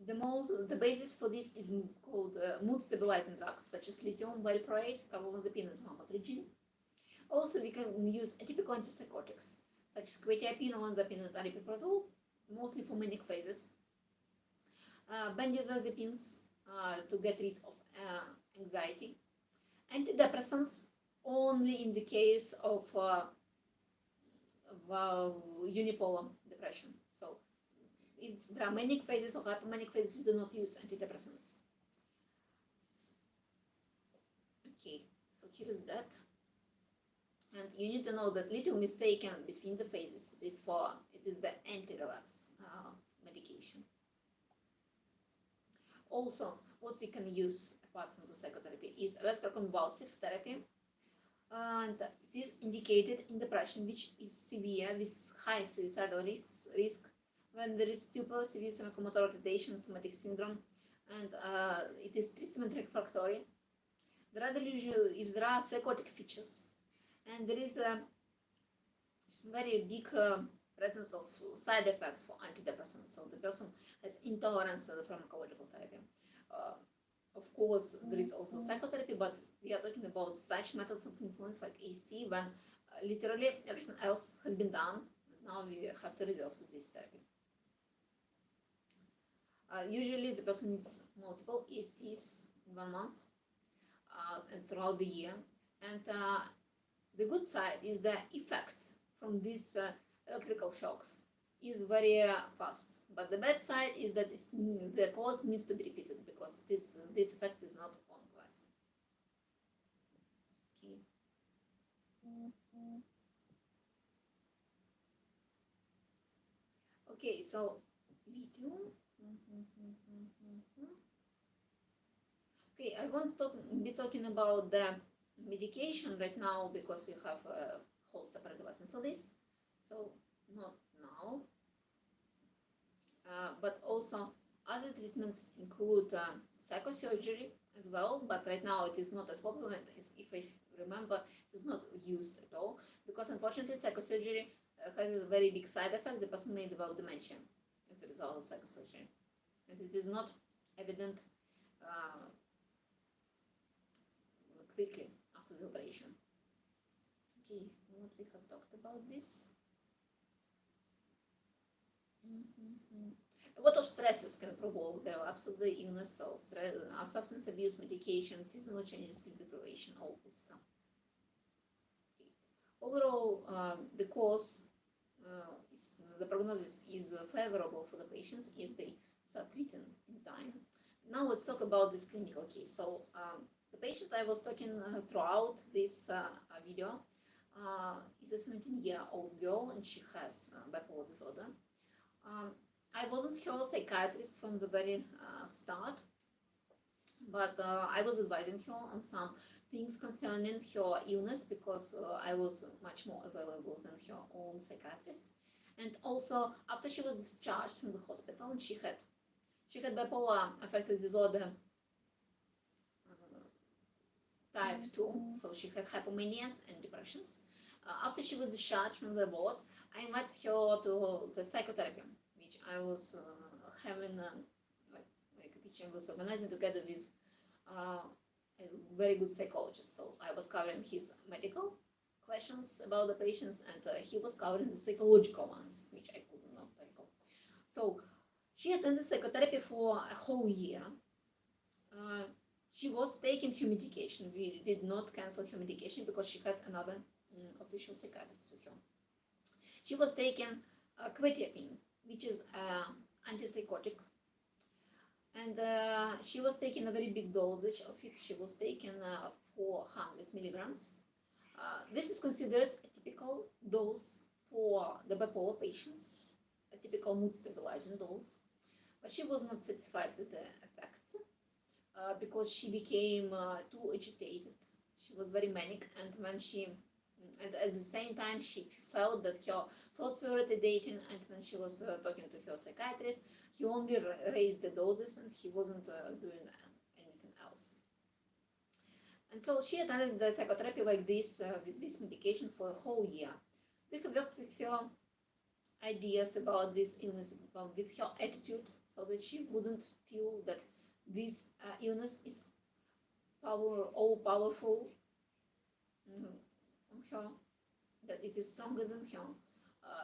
The basis for this is called mood stabilizing drugs such as lithium, valproate, carbamazepine, and famotidine. Also, we can use atypical antipsychotics such as quetiapine, olanzapine, and aripiprazole, mostly for manic phases. Benzodiazepines to get rid of anxiety. Antidepressants only in the case of unipolar depression. So, if there are manic phases or hypomanic phases, we do not use antidepressants. Okay, so here is that. And you need to know that little is taken between the phases. It is the anti-relapse medication. Also, what we can use apart from the psychotherapy is electroconvulsive therapy, and it is indicated in depression which is severe with high suicidal risk when there is stupor, severe psychomotor retardation, somatic syndrome, and it is treatment refractory. There are delusions if there are psychotic features, and there is a very big presence of side effects for antidepressants. So the person has intolerance to the pharmacological therapy. Of course, there is also psychotherapy, but we are talking about such methods of influence like AST when literally everything else has been done. Now we have to resort to this therapy. Usually the person needs multiple ASTs in 1 month and throughout the year. And the good side is the effect from these electrical shocks is very fast. But the bad side is that the course needs to be repeated because this effect is not on class. Okay. Okay, so lithium. Okay, I won't be talking about the medication right now because we have a whole separate lesson for this. So not now. But also other treatments include psychosurgery as well, but right now it is not as popular. If I remember, it is not used at all because unfortunately psychosurgery has a very big side effect. The person may develop dementia as a result of psychosurgery, and it is not evident quickly after the operation. Okay, what we have talked about this. What of stresses can provoke the relapse of the illness? So stress, substance abuse, medication, seasonal changes, sleep deprivation, all this stuff. Okay. Overall, the cause the prognosis is favorable for the patients if they start treating in time. Now let's talk about this clinical case. So the patient I was talking throughout this video is a 17-year-old girl, and she has bipolar disorder. I wasn't her psychiatrist from the very start, but I was advising her on some things concerning her illness because I was much more available than her own psychiatrist. And also, after she was discharged from the hospital, she had bipolar affective disorder type 2, so she had hypomanias and depressions. After she was discharged from the ward, I invited her to the psychotherapy, which I was having, which I was organizing together with a very good psychologist. So I was covering his medical questions about the patients, and he was covering the psychological ones, which I could not tackle. So she attended psychotherapy for a whole year. She was taking her medication. We did not cancel her medication because she had another official psychiatrist with her. She was taking quetiapine, which is antipsychotic, and she was taking a very big dosage of it. She was taking 400 milligrams. This is considered a typical dose for the bipolar patients, a typical mood stabilizing dose, but she was not satisfied with the effect because she became too agitated. She was very manic, and and at the same time she felt that her thoughts were irritating, and when she was talking to her psychiatrist, he only raised the doses and he wasn't doing anything else. And so she attended the psychotherapy like this, with this medication for a whole year. We have worked with her ideas about this illness, with her attitude, so that she wouldn't feel that this illness is all-powerful on her, that it is stronger than her.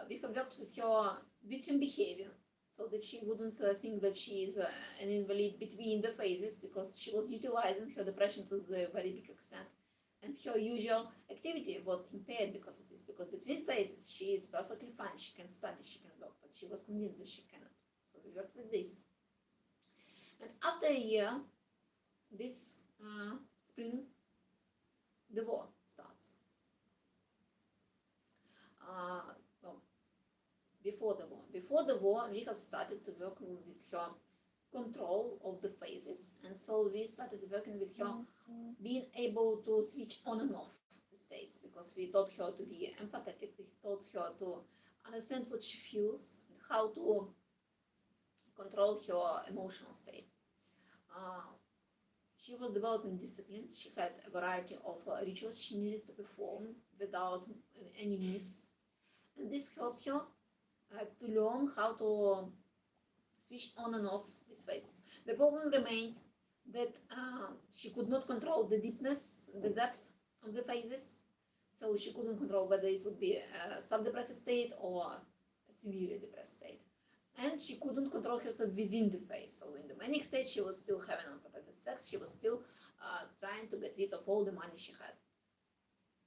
We have worked with her victim behavior, so that she wouldn't think that she is an invalid between the phases, because she was utilizing her depression to the very big extent, and her usual activity was impaired because of this, because between phases she is perfectly fine, she can study, she can work, but she was convinced that she cannot. So we worked with this. And after a year, this spring, the war starts. Well, before the war, we have started to work with her control of the phases, and so we started working with her being able to switch on and off the states, because we taught her to be empathetic, we taught her to understand what she feels and how to control her emotional state. She was developing discipline. She had a variety of rituals she needed to perform without any miss, and this helped her to learn how to switch on and off these phases. The problem remained that she could not control the deepness, the depth of the phases. So she couldn't control whether it would be a subdepressive state or a severely depressed state. And she couldn't control herself within the phase. So in the manic state, she was still having unprotected sex. She was still trying to get rid of all the money she had.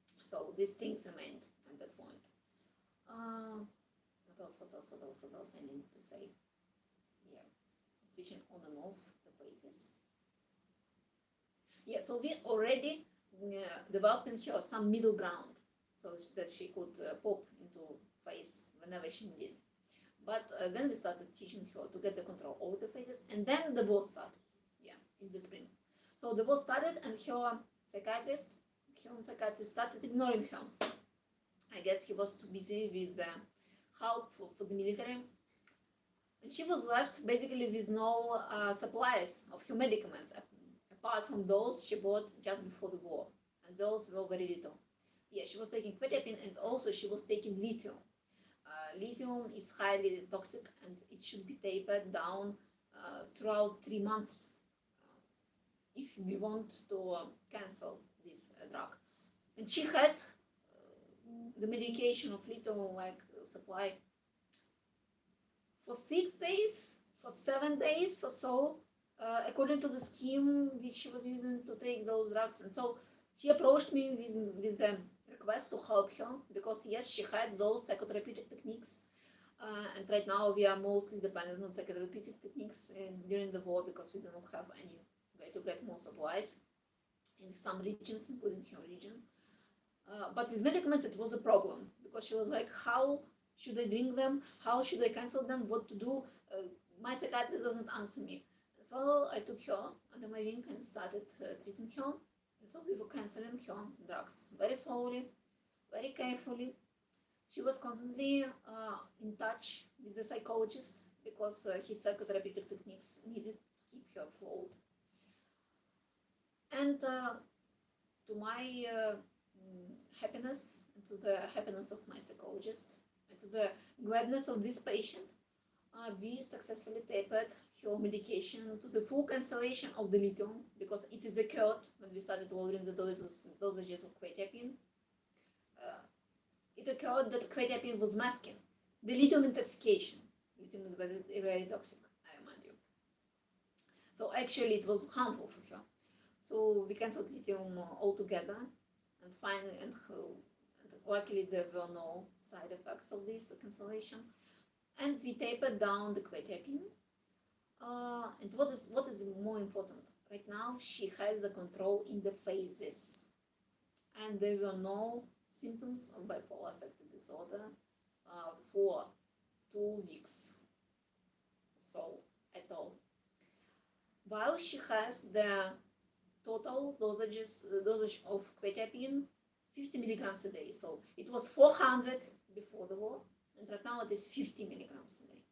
So these things remained at that point. What else I need to say? Yeah, switching on and off the phases. Yeah, so we already developed in her some middle ground, so that she could pop into phase whenever she needed. But then we started teaching her to get the control over the phases, and then the war started. Yeah, in the spring. So the war started, and her psychiatrist started ignoring her. I guess he was too busy with help for the military. And she was left basically with no supplies of her medicaments, apart from those she bought just before the war. And those were very little. Yeah, she was taking quetiapine, and also she was taking lithium. Lithium is highly toxic, and it should be tapered down throughout 3 months if we want to cancel this drug. And she had the medication of lithium like supply for 6 days, for 7 days or so, according to the scheme which she was using to take those drugs. And so she approached me with the request to help her, because yes, she had those psychotherapeutic techniques, and right now we are mostly dependent on psychotherapeutic techniques during the war, because we do not have any way to get more supplies in some regions, including her region. But with medicaments it was a problem, because she was like, how should I drink them? How should I cancel them? What to do? My psychiatrist doesn't answer me. So I took her under my wing and started treating her. So we were canceling her drugs very slowly, very carefully. She was constantly in touch with the psychologist, because his psychotherapeutic techniques needed to keep her afloat. And to my happiness, and to the happiness of my psychologist, and to the gladness of this patient, we successfully tapered her medication to the full cancellation of the lithium, because it is occurred when we started lowering the dosages of quetiapine. It occurred that quetiapine was masking the lithium intoxication. Lithium is very, very toxic, I remind you. So actually it was harmful for her. So we cancelled lithium altogether, and finally, and luckily there were no side effects of this cancellation. And we tapered down the quetiapine. And what is more important, right now she has the control in the phases, and there were no symptoms of bipolar affective disorder for 2 weeks, so at all, while she has the total dosage of quetiapine 50 milligrams a day. So it was 400 before the war, and right now it is 50 milligrams a day.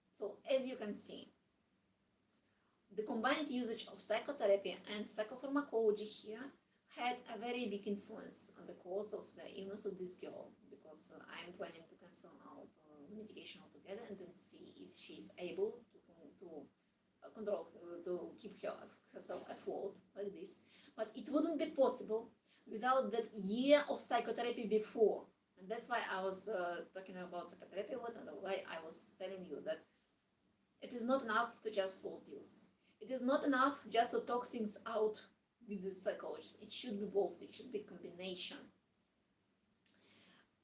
So as you can see, the combined usage of psychotherapy and psychopharmacology here had a very big influence on the course of the illness of this girl, because I'm planning to cancel out the medication altogether and then see if she's able to control, to keep herself afloat like this. But it wouldn't be possible without that year of psychotherapy before. And that's why I was talking about psychotherapy a lot, and why I was telling you that it is not enough to just swallow pills. It is not enough just to talk things out with the psychologist. It should be both. It should be a combination.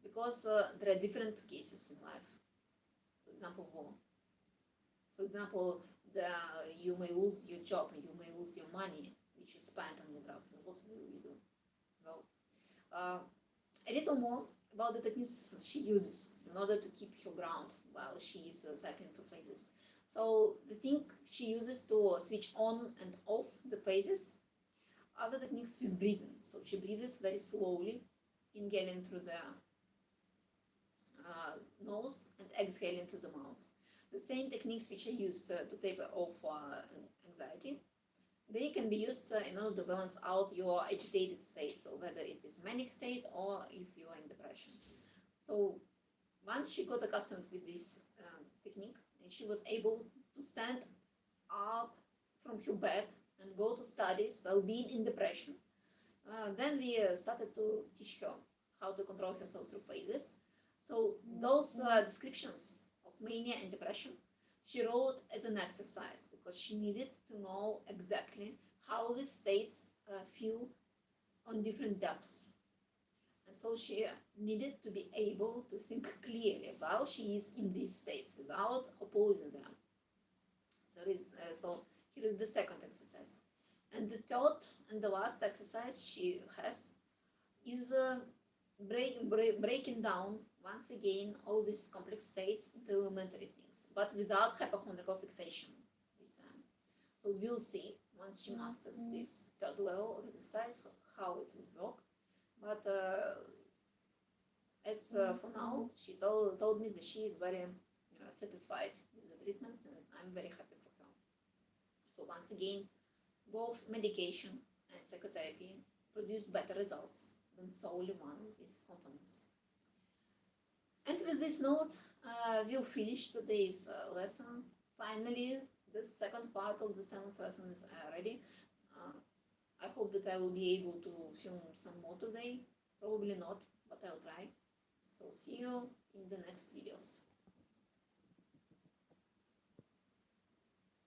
Because there are different cases in life. For example, war. For example, you may lose your job, and you may lose your money, which you spent on your drugs. And what will you do? Well, a little more about the techniques she uses in order to keep her ground while she is cycling through phases. So the thing she uses to switch on and off the phases are the techniques with breathing. So she breathes very slowly, inhaling through the nose and exhaling through the mouth. The same techniques which are used to taper off anxiety, they can be used in order to balance out your agitated state, so whether it is manic state or if you are in depression. So once she got accustomed with this technique, and she was able to stand up from her bed and go to studies while being in depression. Then we started to teach her how to control herself through phases. So those descriptions of mania and depression, she wrote as an exercise because she needed to know exactly how these states feel on different depths. And so she needed to be able to think clearly while she is in these states without opposing them. So here is the second exercise. And the third and the last exercise she has is breaking down once again all these complex states into elementary things, but without hypochondriacal fixation this time. So we'll see once she masters this third level of exercise how it would work. But as for now, she told me that she is very satisfied with the treatment, and I'm very happy for her. So once again, both medication and psychotherapy produce better results than solely one of these components. And with this note, we'll finish today's lesson. Finally, the second part of the 7th lesson is ready. I hope that I will be able to film some more today. Probably not, but I'll try. So see you in the next videos.